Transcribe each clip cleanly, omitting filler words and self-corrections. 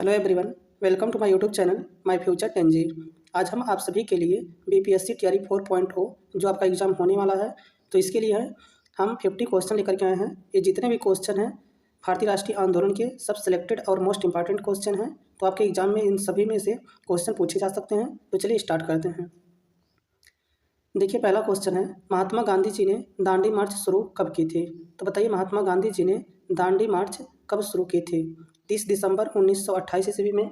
Hello everyone, welcome to my YouTube channel my future टेंजी। आज हम आप सभी के लिए बीपीएससी टीआरई 4.0 जो आपका एग्ज़ाम होने वाला है, तो इसके लिए है हम 50 क्वेश्चन लेकर के आए हैं। ये जितने भी क्वेश्चन हैं भारतीय राष्ट्रीय आंदोलन के सब सिलेक्टेड और मोस्ट इंपॉर्टेंट क्वेश्चन हैं। तो आपके एग्जाम में इन सभी में से क्वेश्चन पूछे जा सकते हैं। तो चलिए स्टार्ट करते हैं। देखिए, पहला क्वेश्चन है, महात्मा गांधी जी ने दांडी मार्च शुरू कब की थी? तो बताइए, महात्मा गांधी जी ने दांडी मार्च कब शुरू की थी? 30 दिसंबर 1928 ईस्वी में,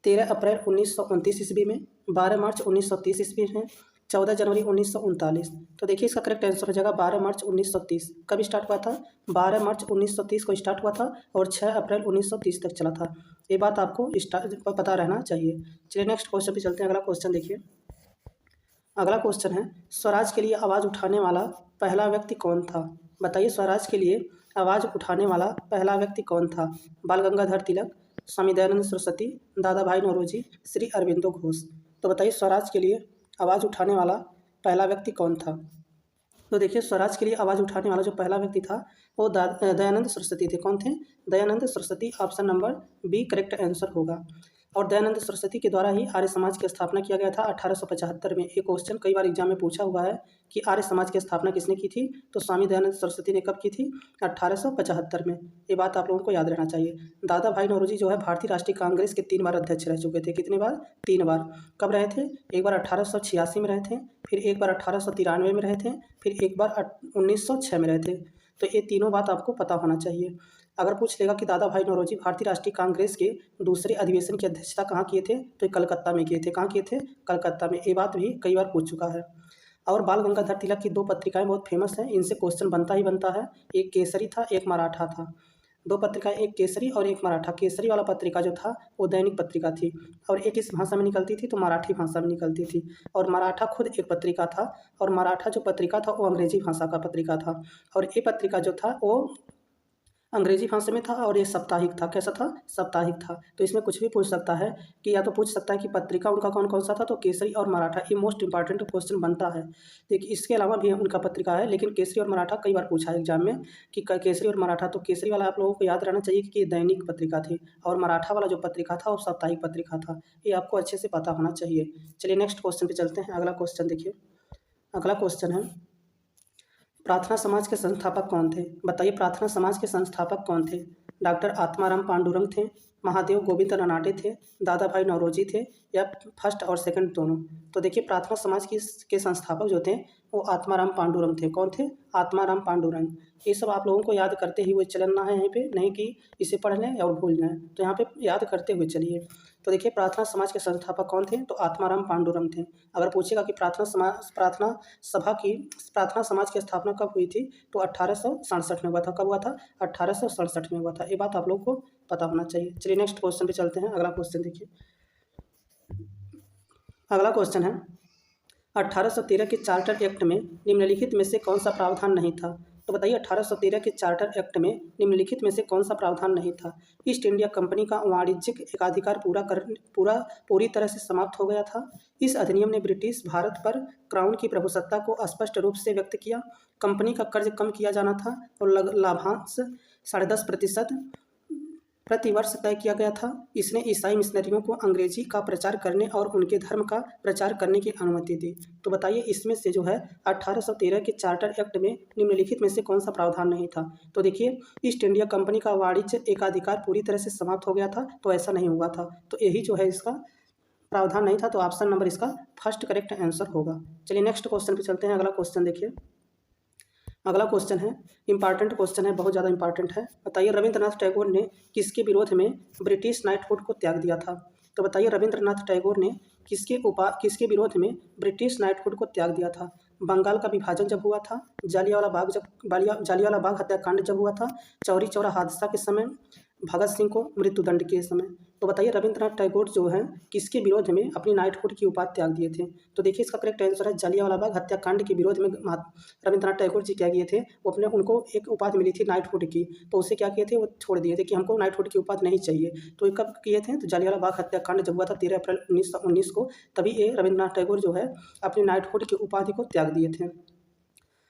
13 अप्रैल 1929 ईस्वी में, 12 मार्च 1930 ईस्वी में, 14 जनवरी 1939। तो देखिए, इसका करेक्ट आंसर हो जाएगा 12 मार्च 1930। कब स्टार्ट हुआ था? 12 मार्च 1930 को स्टार्ट हुआ था और 6 अप्रैल 1930 तक चला था। ये बात आपको पता रहना चाहिए। चलिए नेक्स्ट क्वेश्चन पे चलते हैं। अगला क्वेश्चन देखिए। अगला क्वेश्चन है, स्वराज के लिए आवाज़ उठाने वाला पहला व्यक्ति कौन था? बताइए, स्वराज के लिए आवाज़ उठाने वाला पहला व्यक्ति कौन था? बाल गंगाधर तिलक, स्वामी दयानंद सरस्वती, दादा भाई नौरोजी, श्री अरबिंदो घोष। तो बताइए, स्वराज के लिए आवाज़ उठाने वाला पहला व्यक्ति कौन था? तो देखिए, स्वराज के लिए आवाज़ उठाने वाला जो पहला व्यक्ति था वो दयानंद सरस्वती थे। कौन थे? Dayanand Saraswati. Option number B correct answer होगा। और दयानंद सरस्वती के द्वारा ही आर्य समाज की स्थापना किया गया था 1875 में। ये क्वेश्चन कई बार एग्जाम में पूछा हुआ है कि आर्य समाज की स्थापना किसने की थी? तो स्वामी दयानंद सरस्वती ने कब की थी? 1875 में। ये बात आप लोगों को याद रहना चाहिए। दादा भाई नौरोजी जो है भारतीय राष्ट्रीय कांग्रेस के 3 बार अध्यक्ष रह चुके थे। कितनी बार? 3 बार। कब रहे थे? एक बार 1886 में रहे थे, फिर एक बार 1893 में रहे थे, फिर एक बार 1906 में रहे थे। तो ये तीनों बात आपको पता होना चाहिए। अगर पूछ लेगा कि दादा भाई नौरोजी भारतीय राष्ट्रीय कांग्रेस के दूसरे अधिवेशन की अध्यक्षता कहाँ किए थे? तो ये कलकत्ता में किए थे। कहाँ किए थे? कलकत्ता में। ये बात भी कई बार पूछ चुका है। और बाल गंगाधर तिलक की 2 पत्रिकाएं बहुत फेमस हैं। इनसे क्वेश्चन बनता ही बनता है। एक केसरी था, एक मराठा था। 2 पत्रिकाएं, एक केसरी और एक मराठा। केसरी वाला पत्रिका जो था वो दैनिक पत्रिका थी और एक इस भाषा में निकलती थी, तो मराठी भाषा में निकलती थी। और मराठा खुद एक पत्रिका था और मराठा जो पत्रिका था वो अंग्रेजी भाषा का पत्रिका था। और ये पत्रिका जो था वो अंग्रेजी भाषा में था और ये साप्ताहिक था। कैसा था? साप्ताहिक था। तो इसमें कुछ भी पूछ सकता है कि या तो पूछ सकता है कि पत्रिका उनका कौन कौन सा था, तो केसरी और मराठा। ये मोस्ट इंपॉर्टेंट क्वेश्चन बनता है। देखिए, इसके अलावा भी उनका पत्रिका है, लेकिन केसरी और मराठा कई बार पूछा है एग्जाम में कि केसरी और मराठा। तो केसरी वाला आप लोगों को याद रहना चाहिए कि ये दैनिक पत्रिका थी और मराठा वाला जो पत्रिका था वो साप्ताहिक पत्रिका था। ये आपको अच्छे से पता होना चाहिए। चलिए नेक्स्ट क्वेश्चन पे चलते हैं। अगला क्वेश्चन देखिए। अगला क्वेश्चन है, प्रार्थना समाज के संस्थापक कौन थे? बताइए, प्रार्थना समाज के संस्थापक कौन थे? डॉक्टर आत्माराम पांडुरंग थे, महादेव गोविंद रनाटे थे, दादा भाई नौरोजी थे, या फर्स्ट और सेकंड दोनों? तो देखिए, प्रार्थना समाज के संस्थापक जो थे वो आत्माराम पांडुरंग थे। कौन थे? आत्माराम पांडुरंग। ये सब आप लोगों को याद करते ही हुए चलना है यहीं पे, नहीं कि इसे पढ़ लें और भूल जाएं। तो यहाँ पे याद करते हुए चलिए। तो देखिए, प्रार्थना समाज के संस्थापक कौन थे? तो आत्माराम पांडुरंग थे। अगर पूछेगा कि प्रार्थना समाज की स्थापना कब हुई थी, तो 1867 में हुआ था। कब हुआ था? 1867 में हुआ था। ये बात आप लोग को पता होना चाहिए। चलिए नेक्स्ट क्वेश्चन पे चलते हैं। अगला क्वेश्चन देखिए। अगला क्वेश्चन है, 1813 के चार्टर एक्ट में निम्नलिखित में से कौन सा प्रावधान नहीं था? तो बताइए, 1813 के चार्टर एक्ट में निम्नलिखित में से कौन सा प्रावधान नहीं था? ईस्ट इंडिया कंपनी का वाणिज्यिक एकाधिकार पूरी तरह से समाप्त हो गया था। इस अधिनियम ने ब्रिटिश भारत पर क्राउन की प्रभुसत्ता को स्पष्ट रूप से व्यक्त किया। कंपनी का कर्ज कम किया जाना था और लाभांश 10.5% प्रति वर्ष तय किया गया था। इसने ईसाई मिशनरियों को अंग्रेजी का प्रचार करने और उनके धर्म का प्रचार करने की अनुमति दी। तो बताइए, इसमें से जो है 1813 के चार्टर एक्ट में निम्नलिखित में से कौन सा प्रावधान नहीं था? तो देखिए, ईस्ट इंडिया कंपनी का वाणिज्य एकाधिकार पूरी तरह से समाप्त हो गया था, तो ऐसा नहीं हुआ था। तो यही जो है इसका प्रावधान नहीं था। तो ऑप्शन नंबर इसका फर्स्ट करेक्ट आंसर होगा। चलिए नेक्स्ट क्वेश्चन पे चलते हैं। अगला क्वेश्चन देखिए। अगला क्वेश्चन है, इंपॉर्टेंट क्वेश्चन है, बहुत ज़्यादा इंपॉर्टेंट है। बताइए, रविंद्रनाथ टैगोर ने किसके विरोध में ब्रिटिश नाइटहुड को त्याग दिया था? तो बताइए, रविंद्रनाथ टैगोर ने किसके विरोध में ब्रिटिश नाइटहुड को त्याग दिया था? बंगाल का विभाजन जब हुआ था, जालियांवाला बाग हत्याकांड जब हुआ था, चौरी चौरा हादसा के समय, भगत सिंह को मृत्युदंड के समय? तो बताइए, रविंद्रनाथ टैगोर जो हैं किसके विरोध में अपनी नाइटहुड की उपाधि त्याग दिए थे? तो देखिए, इसका करेक्ट आंसर है जालियांवाला बाग हत्याकांड के विरोध में रविंद्रनाथ टैगोर जी क्या किए थे? वो उनको एक उपाधि मिली थी नाइटहुड की, तो उसे क्या किए थे? वो छोड़ दिए थे कि हमको नाइटहुड की उपाधि नहीं चाहिए। तो ये कब किए थे? तो जालियांवाला बाग हत्याकांड जब हुआ था 13 अप्रैल 1919 को, तभी ये रविंद्रनाथ टैगोर जो है अपनी नाइटहुड की उपाधि को त्याग दिए थे।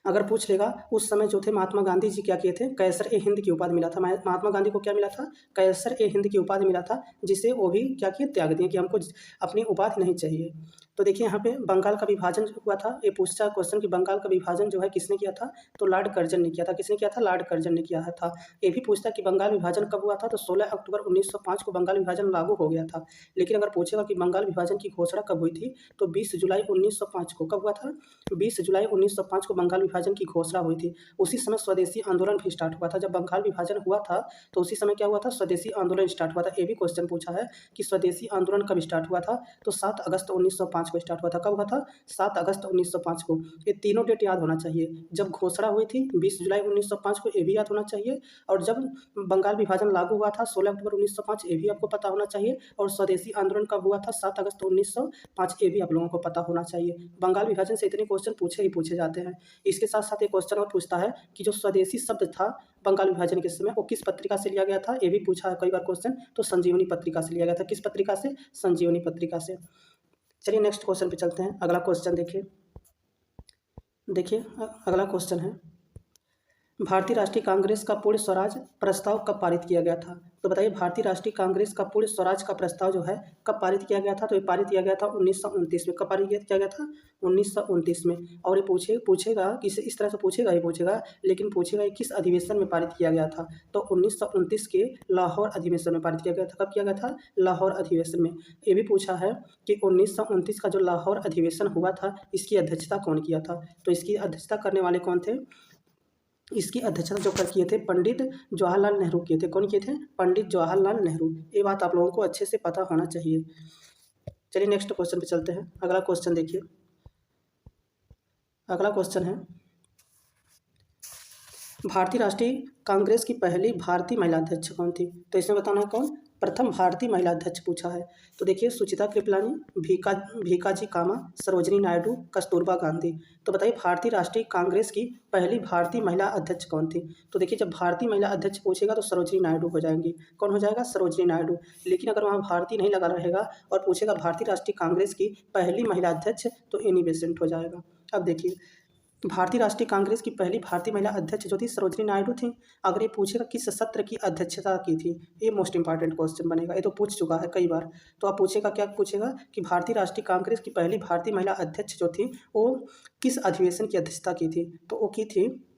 अगर पूछ लेगा उस समय जो थे महात्मा गांधी जी क्या किए थे, कैसर ए हिंद की उपाधि मिला था। महात्मा गांधी को क्या मिला था, कैसर ए हिंद की उपाधि मिला था, जिसे वो भी क्या किए, त्याग दिए कि हमको अपनी उपाधि नहीं चाहिए। तो देखिए यहाँ पे बंगाल का विभाजन हुआ था, ये पूछता क्वेश्चन कि बंगाल का विभाजन जो है किसने किया था, तो लॉर्ड कर्जन ने किया था। किसने किया था, लॉर्ड कर्जन ने किया था। ये भी पूछता है कि बंगाल विभाजन कब हुआ था, तो 16 अक्टूबर 1905 को बंगाल विभाजन लागू हो गया था। लेकिन अगर पूछेगा कि बंगाल विभाजन की घोषणा कब हुई थी, तो 20 जुलाई 1905 को। कब हुआ था, 20 जुलाई 1905 को बंगाल विभाजन की घोषणा हुई थी। उसी समय स्वदेशी आंदोलन भी स्टार्ट हुआ था। जब बंगाल विभाजन हुआ था तो उसी समय क्या हुआ था, स्वदेशी आंदोलन स्टार्ट हुआ था। ये भी क्वेश्चन पूछा है कि स्वदेशी आंदोलन कब स्टार्ट हुआ था, तो 7 अगस्त 1905 को स्टार्ट हुआ था। कब हुआ था, 7 अगस्त 1905 को। ये तीनों डेट याद होना चाहिए। जब घोषणा हुई थी 20 जुलाई 1905 को, ये भी याद होना चाहिए। और जब बंगाल विभाजन लागू हुआ था 16 अक्टूबर 1905, ये भी आपको पता होना चाहिए। और स्वदेशी आंदोलन कब हुआ था, 7 अगस्त 1905, ये भी आप लोगों को पता होना चाहिए। बंगाल विभाजन से इतने क्वेश्चन पूछे ही पूछे जाते हैं। इसके साथ साथ एक क्वेश्चन और पूछता है कि जो स्वदेशी शब्द था बंगाल विभाजन के समय, वो किस पत्रिका से लिया गया था। ये भी पूछा है कई बार क्वेश्चन, तो संजीवनी पत्रिका से लिया गया था। किस पत्रिका से, संजीवनी पत्रिका से। चलिए नेक्स्ट क्वेश्चन पे चलते हैं। अगला क्वेश्चन देखिए अगला क्वेश्चन है, भारतीय राष्ट्रीय कांग्रेस का पूर्ण स्वराज प्रस्ताव कब पारित किया गया था। तो बताइए भारतीय राष्ट्रीय कांग्रेस का पूर्ण स्वराज का प्रस्ताव जो है कब पारित किया गया था, तो ये पारित किया गया था 1929 में। कब पारित किया गया था, 1929 में। और ये पूछेगा किस इस तरह से पूछेगा, ये पूछेगा लेकिन पूछेगा ये किस अधिवेशन में पारित किया गया था, तो 1929 के लाहौर अधिवेशन में पारित किया गया था। कब किया गया था, लाहौर अधिवेशन में। ये भी पूछा है कि 1929 का जो लाहौर अधिवेशन हुआ था, इसकी अध्यक्षता कौन किया था, तो इसकी अध्यक्षता करने वाले कौन थे, इसकी अध्यक्षता जो कर किए थे पंडित जवाहरलाल नेहरू किए थे। कौन किए थे, पंडित जवाहरलाल नेहरू। ये बात आप लोगों को अच्छे से पता होना चाहिए। चलिए नेक्स्ट क्वेश्चन पे चलते हैं। अगला क्वेश्चन देखिए, अगला क्वेश्चन है, भारतीय राष्ट्रीय कांग्रेस की पहली भारतीय महिला अध्यक्ष कौन थी। तो इसमें बताना है कौन, प्रथम भारतीय महिला अध्यक्ष पूछा है। तो देखिए सुचिता कृपलानी, भीकाजी कामा, सरोजिनी नायडू, कस्तूरबा गांधी। तो बताइए भारतीय राष्ट्रीय कांग्रेस की पहली भारतीय महिला अध्यक्ष कौन थी। तो देखिए जब भारतीय महिला अध्यक्ष पूछेगा तो सरोजिनी नायडू हो जाएंगी। कौन हो जाएगा, सरोजिनी नायडू। लेकिन अगर वहाँ भारतीय नहीं लगा रहेगा और पूछेगा भारतीय राष्ट्रीय कांग्रेस की पहली महिला अध्यक्ष, तो एनी बेसेंट हो जाएगा। अब देखिए भारतीय राष्ट्रीय कांग्रेस की पहली भारतीय महिला अध्यक्ष जो थी सरोजिनी नायडू थी। अगर ये पूछेगा किस सत्र की अध्यक्षता की थी, ये मोस्ट इंपॉर्टेंट क्वेश्चन बनेगा। ये तो पूछ चुका है कई बार। तो आप पूछेगा, क्या पूछेगा कि भारतीय राष्ट्रीय कांग्रेस की पहली भारतीय महिला अध्यक्ष जो थी वो किस अधिवेशन की अध्यक्षता की थी, तो वो की थी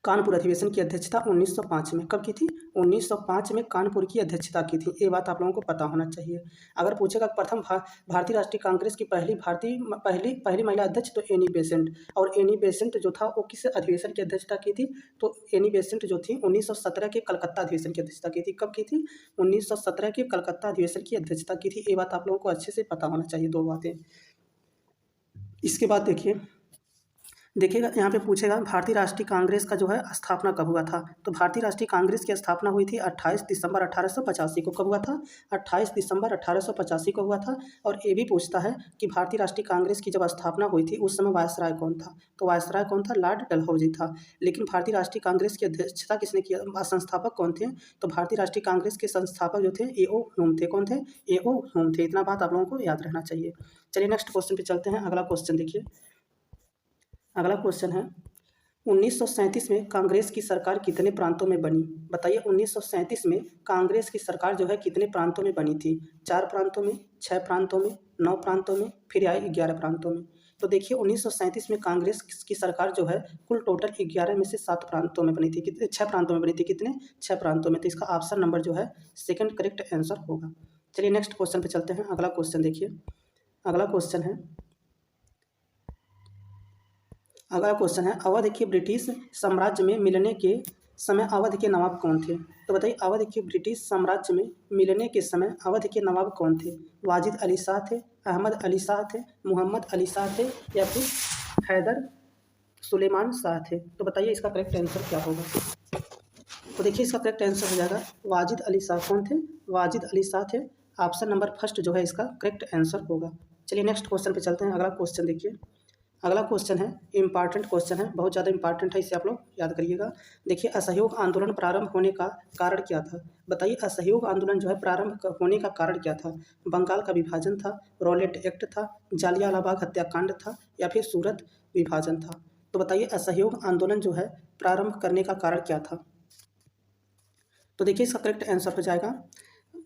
कानपुर अधिवेशन की अध्यक्षता 1905 में। कब की थी, 1905 में कानपुर की अध्यक्षता की थी। ये बात आप लोगों को पता होना चाहिए। अगर पूछेगा प्रथम भारतीय राष्ट्रीय कांग्रेस की पहली महिला अध्यक्ष, तो एनी बेसेंट। और एनी बेसेंट जो था वो किस अधिवेशन की अध्यक्षता की थी, तो एनी बेसेंट जो थी 1917 के कलकत्ता अधिवेशन की अध्यक्षता की थी। कब की थी, 1917 के कलकत्ता अधिवेशन की अध्यक्षता की थी। ये बात आप लोगों को अच्छे से पता होना चाहिए, दो बातें। इसके बाद देखिएगा यहाँ पे पूछेगा भारतीय राष्ट्रीय कांग्रेस का जो है स्थापना कब हुआ था। तो भारतीय राष्ट्रीय कांग्रेस की स्थापना हुई थी 28 दिसंबर 1885 को। कब हुआ था, 28 दिसंबर 1885 को हुआ था। और ये भी पूछता है कि भारतीय राष्ट्रीय कांग्रेस की जब स्थापना हुई थी उस समय वायसराय कौन था, तो वायसराय कौन था, लॉर्ड डलहौजी था। लेकिन भारतीय राष्ट्रीय कांग्रेस की अध्यक्षता किसने किया, संस्थापक कौन थे, तो भारतीय राष्ट्रीय कांग्रेस के संस्थापक जो थे ए ओ ह्यूम थे। कौन थे, ए ओ ह्यूम थे। इतना बात आप लोगों को याद रहना चाहिए। चलिए नेक्स्ट क्वेश्चन पे चलते हैं। अगला क्वेश्चन देखिए, अगला क्वेश्चन है 1937 में कांग्रेस की सरकार कितने प्रांतों में बनी। बताइए 1937 में कांग्रेस की सरकार जो है कितने प्रांतों में बनी थी, 4 प्रांतों में, 6 प्रांतों में, 9 प्रांतों में, फिर आए 11 प्रांतों में। तो देखिए 1937 में कांग्रेस की सरकार जो है कुल टोटल 11 में से 7 प्रांतों में बनी थी। कितने, 6 प्रांतों में बनी थी। कितने, 6 प्रांतों में। तो इसका ऑप्शन नंबर जो है सेकंड करेक्ट आंसर होगा। चलिए नेक्स्ट क्वेश्चन पे चलते हैं। अगला क्वेश्चन देखिए, अगला क्वेश्चन है अवध के ब्रिटिश साम्राज्य में मिलने के समय अवध के नवाब कौन थे। तो बताइए अवध के ब्रिटिश साम्राज्य में मिलने के समय अवध के नवाब कौन थे। वाजिद अली शाह थे, अहमद अली शाह थे, मोहम्मद अली शाह थे, या फिर हैदर सुलेमान शाह थे। तो बताइए इसका करेक्ट आंसर क्या होगा। तो देखिए इसका करेक्ट आंसर हो जाएगा वाजिद अली शाह। कौन थे, वाजिद अली शाह थे। ऑप्शन नंबर फर्स्ट जो है इसका करेक्ट आंसर होगा। चलिए नेक्स्ट क्वेश्चन पे चलते हैं। अगला क्वेश्चन देखिए, अगला क्वेश्चन है इंपॉर्टेंट क्वेश्चन है, बहुत ज़्यादा इंपॉर्टेंट है, इसे आप लोग याद करिएगा। देखिए असहयोग आंदोलन प्रारंभ होने का कारण क्या था। बताइए असहयोग आंदोलन जो है प्रारंभ होने का कारण क्या था। बंगाल का विभाजन था, रॉलेट एक्ट था, जालियांवाला बाग हत्याकांड था, या फिर सूरत विभाजन था। तो बताइए असहयोग आंदोलन जो है प्रारंभ करने का कारण क्या था। तो देखिए इसका करेक्ट आंसर हो जाएगा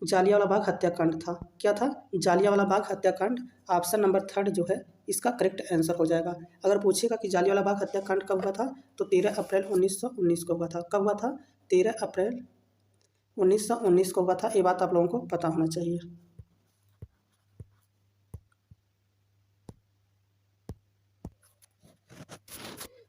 जालियांवाला बाग हत्याकांड था। क्या था? जालियांवाला बाग हत्याकांड। ऑप्शन नंबर थर्ड जो है इसका करेक्ट आंसर हो जाएगा। अगर पूछेगा कि जालियांवाला बाग हत्याकांड कब हुआ था तो 13 अप्रैल 1919 को हुआ था। कब हुआ था? 13 अप्रैल 1919 को हुआ था। ये बात आप लोगों को पता होना चाहिए।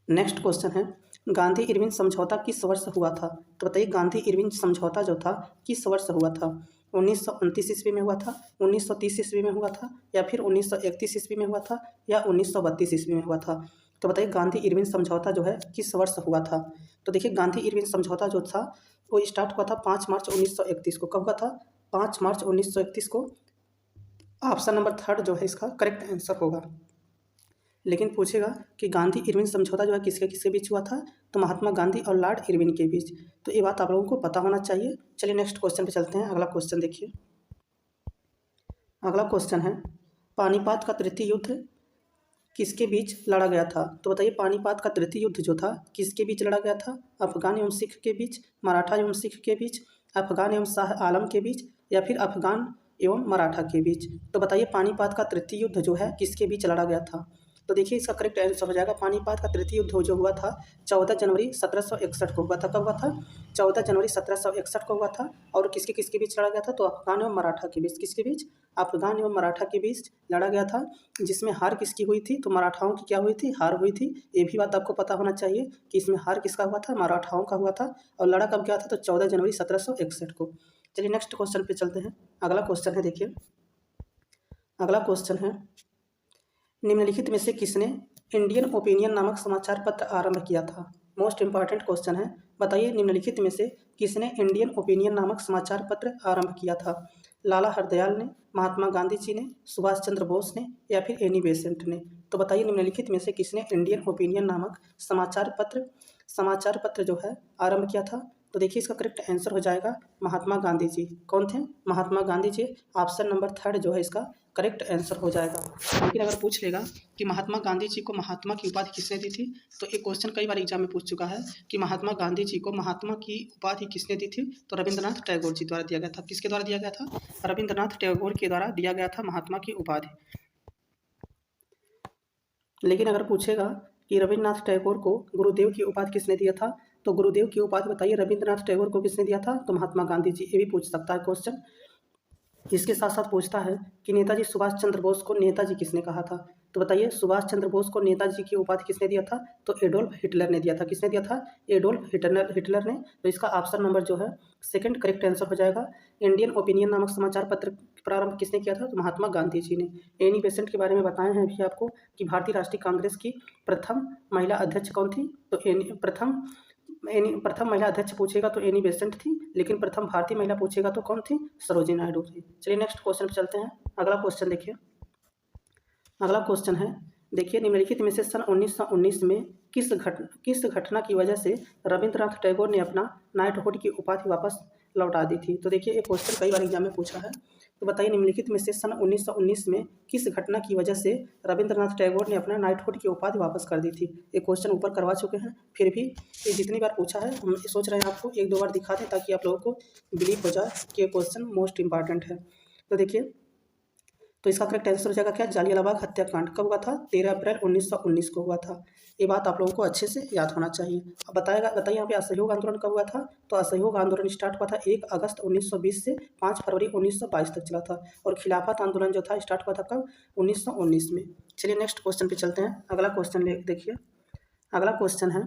नेक्स्ट क्वेश्चन है गांधी इरविन समझौता किस वर्ष हुआ था। तो बताइए गांधी इरविन समझौता जो था किस वर्ष हुआ था। 1929 ईस्वी में हुआ था, 1930 ईस्वी में हुआ था, या फिर 1931 ईस्वी में हुआ था, या 1932 ईस्वी में हुआ था। तो बताइए गांधी इरविन समझौता जो है किस वर्ष हुआ था। तो देखिए गांधी इरविन समझौता जो था वो स्टार्ट हुआ था 5 मार्च 1931 को। कब हुआ था? 5 मार्च 1931 को। ऑप्शन नंबर थर्ड जो है इसका करेक्ट आंसर होगा। लेकिन पूछेगा कि गांधी इरविन समझौता जो है किसके किसके बीच हुआ था, तो महात्मा गांधी और लॉर्ड इरविन के बीच। तो ये बात आप लोगों को पता होना चाहिए। चलिए नेक्स्ट क्वेश्चन पे चलते हैं। अगला क्वेश्चन देखिए। अगला क्वेश्चन है पानीपत का तृतीय युद्ध किसके बीच लड़ा गया था। तो बताइए पानीपत का तृतीय युद्ध जो था किसके बीच लड़ा गया था। अफगान एवं सिख के बीच, मराठा एवं सिख के बीच, अफगान एवं शाह आलम के बीच, या फिर अफगान एवं मराठा के बीच। तो बताइए पानीपत का तृतीय युद्ध जो है किसके बीच लड़ा गया था। तो देखिए इसका करेक्ट आंसर हो जाएगा पानीपत का तृतीय युद्ध जो हुआ था 14 जनवरी 1761 को हुआ था। कब हुआ था? 14 जनवरी 1761 को हुआ था। और किसके किसके बीच लड़ा गया था? तो अफगान एवं मराठा के बीच। किसके बीच? अफगान एवं मराठा के बीच लड़ा गया था। जिसमें हार किसकी हुई थी? तो मराठाओं की क्या हुई थी? हार हुई थी। ये भी बात आपको पता होना चाहिए कि इसमें हार किसका हुआ था? मराठाओं का हुआ था। और लड़ा कब गया था? तो 14 जनवरी 1761 को। चलिए नेक्स्ट क्वेश्चन पे चलते हैं। अगला क्वेश्चन है देखिए। अगला क्वेश्चन है निम्नलिखित में से किसने इंडियन ओपिनियन नामक समाचार पत्र आरंभ किया था। मोस्ट इंपॉर्टेंट क्वेश्चन है। बताइए निम्नलिखित में से किसने इंडियन ओपिनियन नामक समाचार पत्र आरंभ किया था। लाला हरदयाल ने, महात्मा गांधी जी ने, सुभाष चंद्र बोस ने, या फिर एनी बेसेंट ने। तो बताइए निम्नलिखित में से किसने इंडियन ओपिनियन नामक समाचार पत्र जो है आरंभ किया था। तो देखिए इसका करेक्ट आंसर हो जाएगा महात्मा गांधी जी। कौन थे? Mahatma Gandhi ji. Option number third जो है इसका करेक्ट आंसर हो जाएगा। लेकिन अगर पूछ लेगा कि महात्मा गांधी जी को महात्मा की उपाधि किसने दी थी, तो एक क्वेश्चन कई बार एग्जाम में पूछ चुका है कि महात्मा गांधी जी को महात्मा की उपाधि किसने दी थी। तो रविंद्रनाथ टैगोर जी द्वारा दिया गया था। किसके द्वारा दिया गया था? रविंद्रनाथ टैगोर के द्वारा दिया गया था महात्मा की उपाधि। लेकिन अगर पूछेगा कि रविंद्रनाथ टैगोर को गुरुदेव की उपाधि किसने दिया था, तो गुरुदेव की उपाधि बताइए रविंद्रनाथ टैगोर को किसने दिया था, तो महात्मा गांधी जी। ये भी पूछ सकता है क्वेश्चन। इसके साथ साथ पूछता है कि नेताजी सुभाष चंद्र बोस को नेताजी किसने कहा था। तो बताइए सुभाष चंद्र बोस को नेताजी की उपाधि किसने दिया था, तो एडोल्फ हिटलर ने दिया था। किसने दिया था? एडोल्फ हिटलर ने। तो इसका ऑप्शन नंबर जो है सेकंड करेक्ट आंसर हो जाएगा। इंडियन ओपिनियन नामक समाचार पत्र प्रारंभ किसने किया था, तो महात्मा गांधी जी ने। एनी बेसेंट के बारे में बताए हैं अभी आपको कि भारतीय राष्ट्रीय कांग्रेस की प्रथम महिला अध्यक्ष कौन थी, तो प्रथम महिला अध्यक्ष पूछेगा तो एनी बेसेंट थी, लेकिन प्रथम भारतीय महिला पूछेगा तो कौन थी? सरोजिनी नायडू थी। चलिए नेक्स्ट क्वेश्चन पे चलते हैं। अगला क्वेश्चन देखिए। अगला क्वेश्चन है देखिए निम्नलिखित में से सन 1919 में किस घटना की वजह से रविंद्रनाथ टैगोर ने अपना नाइटहुड की उपाधि वापस लौटा दी थी। तो देखिए एक क्वेश्चन कई बार एग्जाम में पूछा है। तो बताइए निम्नलिखित में से सन 1919 में किस घटना की वजह से रविंद्रनाथ टैगोर ने अपना नाइटहुड की उपाधि वापस कर दी थी। ये क्वेश्चन ऊपर करवा चुके हैं, फिर भी ये जितनी बार पूछा है हम सोच रहे हैं आपको एक दो बार दिखा दें ताकि आप लोगों को बिलीव हो जाए कि ये क्वेश्चन मोस्ट इंपॉर्टेंट है। तो देखिए तो इसका करेक्ट आंसर हो जाएगा क्या? जालियांवाला बाग हत्याकांड कब हुआ था? 13 अप्रैल 1919 को हुआ था। ये बात आप लोगों को अच्छे से याद होना चाहिए। अब बताइए यहाँ पे असहयोग आंदोलन कब हुआ था, तो असहयोग आंदोलन स्टार्ट हुआ था 1 अगस्त 1920 से 5 फरवरी 1922 तक चला था। और खिलाफत आंदोलन जो था स्टार्ट हुआ था कब? 1919 में। चलिए नेक्स्ट क्वेश्चन पे चलते हैं। अगला क्वेश्चन देखिए। अगला क्वेश्चन है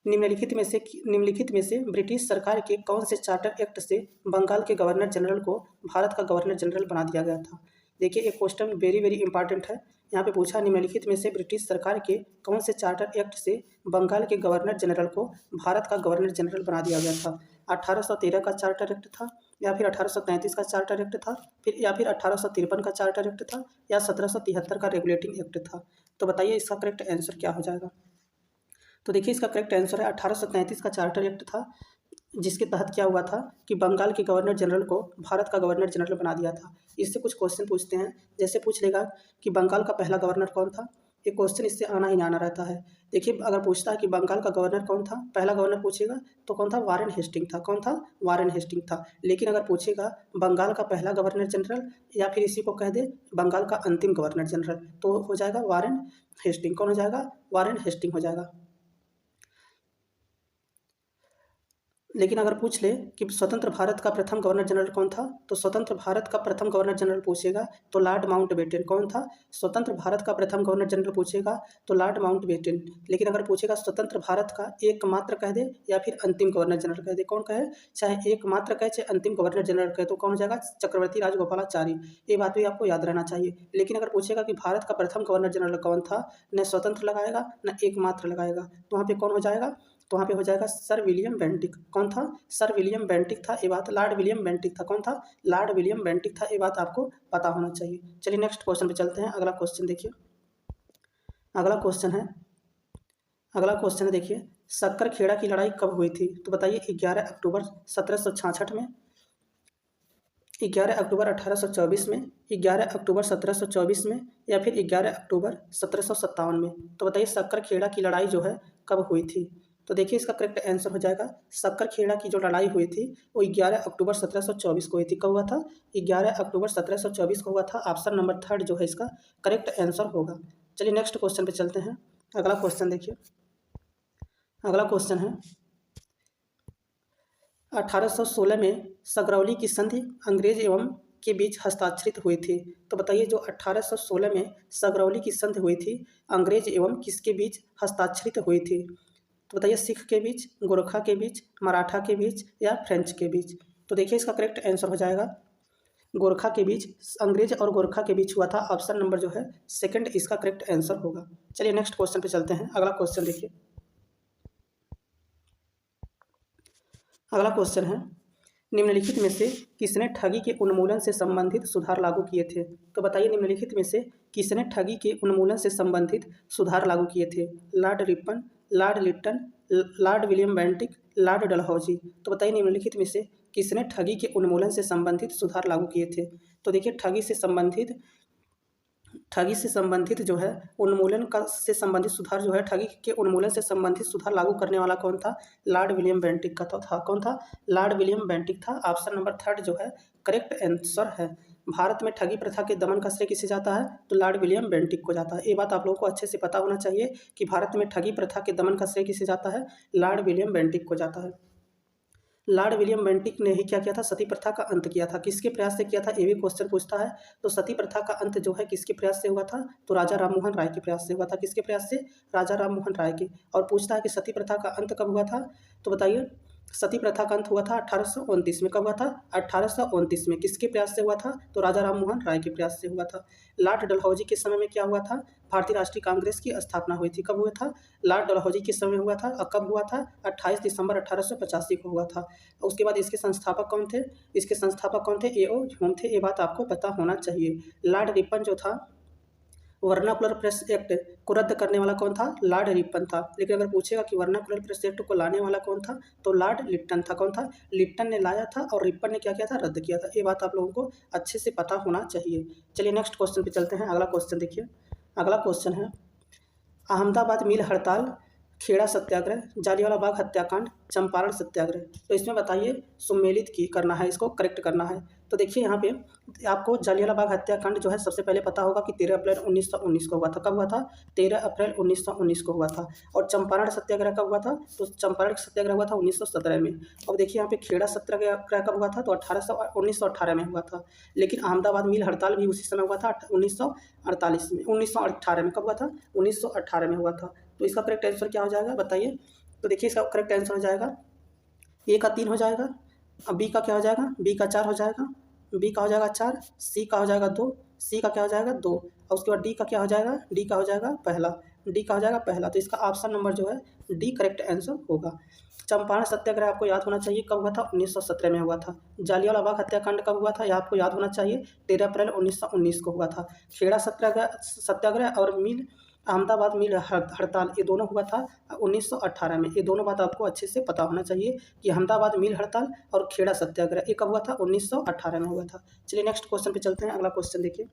निम्नलिखित में से ब्रिटिश सरकार के कौन से चार्टर एक्ट से बंगाल के गवर्नर जनरल को भारत का गवर्नर जनरल बना दिया गया था। देखिए एक क्वेश्चन वेरी वेरी इंपॉर्टेंट है। यहाँ पे पूछा निम्नलिखित में से ब्रिटिश सरकार के कौन से चार्टर एक्ट से बंगाल के गवर्नर जनरल को भारत का गवर्नर जनरल बना दिया गया था। 1813 का चार्टर एक्ट था, या फिर 1833 का चार्टर एक्ट था, या फिर 1853 का चार्टर एक्ट था, या 1773 का रेगुलेटिंग एक्ट था। तो बताइए इसका करेक्ट आंसर क्या हो जाएगा। तो देखिए इसका करेक्ट आंसर है 1833 का चार्टर एक्ट था, जिसके तहत क्या हुआ था कि बंगाल के गवर्नर जनरल को भारत का गवर्नर जनरल बना दिया था। इससे कुछ क्वेश्चन पूछते हैं, जैसे पूछ लेगा कि बंगाल का पहला गवर्नर कौन था, ये क्वेश्चन इससे आना ही आना रहता है। देखिए अगर पूछता है कि बंगाल का गवर्नर कौन था, पहला गवर्नर पूछेगा तो कौन था, वारेन हेस्टिंग था। कौन था, वारेन हेस्टिंग था। लेकिन अगर पूछेगा बंगाल का पहला गवर्नर जनरल या फिर इसी को कह दे बंगाल का अंतिम गवर्नर जनरल, तो हो जाएगा वारेन हेस्टिंग। कौन हो जाएगा, वारेन हेस्टिंग हो जाएगा। लेकिन अगर पूछ ले कि स्वतंत्र भारत का प्रथम गवर्नर जनरल कौन था, तो स्वतंत्र भारत का प्रथम गवर्नर जनरल पूछेगा तो लॉर्ड माउंटबेटन। कौन था, स्वतंत्र भारत का प्रथम गवर्नर जनरल पूछेगा तो लॉर्ड माउंटबेटन। लेकिन अगर पूछेगा स्वतंत्र भारत का एकमात्र कह दे या फिर अंतिम गवर्नर जनरल कह दे, कौन कहे, चाहे एकमात्र कहे चाहे अंतिम गवर्नर जनरल कहे, तो कौन हो जाएगा, चक्रवर्ती राजगोपालाचारी। ये बात भी आपको याद रहना चाहिए। लेकिन अगर पूछेगा कि भारत का प्रथम गवर्नर जनरल कौन था, न स्वतंत्र लगाएगा न एकमात्र लगाएगा, तो वहाँ पे कौन हो जाएगा, तो वहाँ पे हो जाएगा सर विलियम बेंटिक। कौन था, सर विलियम बेंटिक था। ये बात, लॉर्ड विलियम बेंटिक था। कौन था, लॉर्ड विलियम बेंटिक था। ये बात आपको पता होना चाहिए। चलिए नेक्स्ट क्वेश्चन पे चलते हैं। अगला क्वेश्चन देखिए, अगला क्वेश्चन है, अगला क्वेश्चन है देखिए, सक्कर खेड़ा की लड़ाई कब हुई थी, तो बताइए 11 अक्टूबर 1766 में, 11 अक्टूबर 1824 में, 11 अक्टूबर 1724 में, या फिर 11 अक्टूबर 1757 में। तो बताइए सक्कर खेड़ा की लड़ाई जो है कब हुई थी। तो देखिए इसका करेक्ट आंसर हो जाएगा, सक्कर खेड़ा की जो लड़ाई हुई थी वो 11 अक्टूबर 1724 को हुई थी। कब हुआ था, 11 अक्टूबर 1724 को हुआ था। ऑप्शन नंबर 3 जो है इसका करेक्ट आंसर होगा। चलिए नेक्स्ट क्वेश्चन पे चलते हैं। अगला क्वेश्चन देखिए, अगला क्वेश्चन है, 1816 में सगरौली की संधि अंग्रेज एवं के बीच हस्ताक्षरित हुई थी। तो बताइए जो 1816 में सगरौली की संधि हुई थी अंग्रेज एवं किसके बीच हस्ताक्षरित हुई थी। तो बताइए सिख के बीच, गोरखा के बीच, मराठा के बीच या फ्रेंच के बीच। तो देखिए इसका करेक्ट आंसर हो जाएगा गोरखा के बीच, अंग्रेज और गोरखा के बीच हुआ था। ऑप्शन नंबर जो है सेकंड इसका करेक्ट आंसर होगा। चलिए नेक्स्ट क्वेश्चन पे चलते हैं। अगला क्वेश्चन देखिए, अगला क्वेश्चन है, निम्नलिखित में से किसने ठगी के उन्मूलन से संबंधित सुधार लागू किए थे। तो बताइए निम्नलिखित में से किसने ठगी के उन्मूलन से संबंधित सुधार लागू किए थे। Lord Ripon, Lord Lytton, Lord William Bentinck, Lord Dalhousie. तो बताइए निम्नलिखित में से किसने ठगी के उन्मूलन से संबंधित सुधार लागू किए थे। तो देखिए ठगी से संबंधित जो है उन्मूलन का से संबंधित सुधार जो है, ठगी के उन्मूलन से संबंधित सुधार लागू करने वाला कौन था, लॉर्ड विलियम बेंटिक का तो था। कौन था, लॉर्ड विलियम बेंटिक था। ऑप्शन नंबर 3 जो है करेक्ट आंसर है। भारत में ठगी प्रथा के दमन का श्रेय किसे जाता है, तो लॉर्ड विलियम बेंटिक को जाता है। ये बात आप लोगों को अच्छे से पता होना चाहिए कि भारत में ठगी प्रथा के दमन का श्रेय किसे जाता है, लॉर्ड विलियम बेंटिक को जाता है। लॉर्ड विलियम बेंटिक ने ही क्या किया था, सती प्रथा का अंत किया था। किसके प्रयास से किया था, ये भी क्वेश्चन पूछता है। तो सती प्रथा का अंत जो है किसके प्रयास से हुआ था, तो राजा राममोहन राय के प्रयास से हुआ था। किसके प्रयास से, राजा राममोहन राय के। और पूछता है कि सती प्रथा का अंत कब हुआ था, तो बताइए सती प्रथा का अंत हुआ था 1829 में। कब हुआ था, 1829 में। किसके प्रयास से हुआ था, तो राजा राममोहन राय के प्रयास से हुआ था। लॉर्ड डलहौजी के समय में क्या हुआ था, भारतीय राष्ट्रीय कांग्रेस की स्थापना हुई थी। कब हुआ था, लॉर्ड डलहौजी के समय हुआ था। और कब हुआ था, 28 दिसंबर 1885 को हुआ था। उसके बाद इसके संस्थापक कौन थे, इसके संस्थापक कौन थे, ए.ओ. ह्यूम थे। ये बात आपको पता होना चाहिए। लॉर्ड रिपन जो था, वर्नाकुलर प्रेस एक्ट को रद्द करने वाला कौन था, लॉर्ड रिपन था। लेकिन अगर पूछेगा कि वर्नाकुलर प्रेस एक्ट को लाने वाला कौन था, तो लॉर्ड लिट्टन था। कौन था, लिट्टन ने लाया था और रिपन ने क्या किया था, रद्द किया था। ये बात आप लोगों को अच्छे से पता होना चाहिए। चलिए नेक्स्ट क्वेश्चन पे चलते हैं। अगला क्वेश्चन देखिए, अगला क्वेश्चन है, अहमदाबाद मिल हड़ताल, खेड़ा सत्याग्रह, जालियांवाला बाग हत्याकांड, चंपारण सत्याग्रह। तो इसमें बताइए सुमेलित की करना है, इसको करेक्ट करना है। तो देखिए यहाँ पे आपको जालियांवाला बाग हत्याकांड जो है सबसे पहले पता होगा कि 13 अप्रैल 1919 को हुआ था। कब हुआ था, 13 अप्रैल 1919 को हुआ था। और चंपारण सत्याग्रह कब हुआ था, तो चंपारण सत्याग्रह हुआ था 1917 में। अब देखिए यहाँ पे खेड़ा सत्याग्रह कब हुआ था, तो 1918 में हुआ था। लेकिन अहमदाबाद मिल हड़ताल भी उसी समय हुआ था, 1948 में, 1918 में। कब हुआ था, 1918 में हुआ था। तो इसका करेक्ट आंसर क्या हो जाएगा, बताइए। तो देखिए इसका करेक्ट आंसर हो जाएगा, ए का 3 हो जाएगा, अब बी का क्या हो जाएगा, बी का 4 हो जाएगा, बी का हो जाएगा 4, सी का हो जाएगा 2, सी का क्या हो जाएगा 2, और उसके बाद डी का क्या हो जाएगा, डी का हो जाएगा पहला, डी का हो जाएगा पहला। तो इसका ऑप्शन नंबर जो है डी करेक्ट आंसर होगा। चंपारण सत्याग्रह आपको याद होना चाहिए कब हुआ था, 1917 में हुआ था। जालियांवाला बाग हत्याकांड कब हुआ था, यह आपको याद होना चाहिए, 13 अप्रैल 1919 को हुआ था। खेड़ा सत्याग्रह और मिल अहमदाबाद मिल हड़ताल ये दोनों हुआ था 1918 में। ये दोनों बात आपको अच्छे से पता होना चाहिए कि अहमदाबाद मिल हड़ताल और खेड़ा सत्याग्रह ये कब हुआ था, 1918 में हुआ था। चलिए नेक्स्ट क्वेश्चन पे चलते हैं। अगला क्वेश्चन देखिए,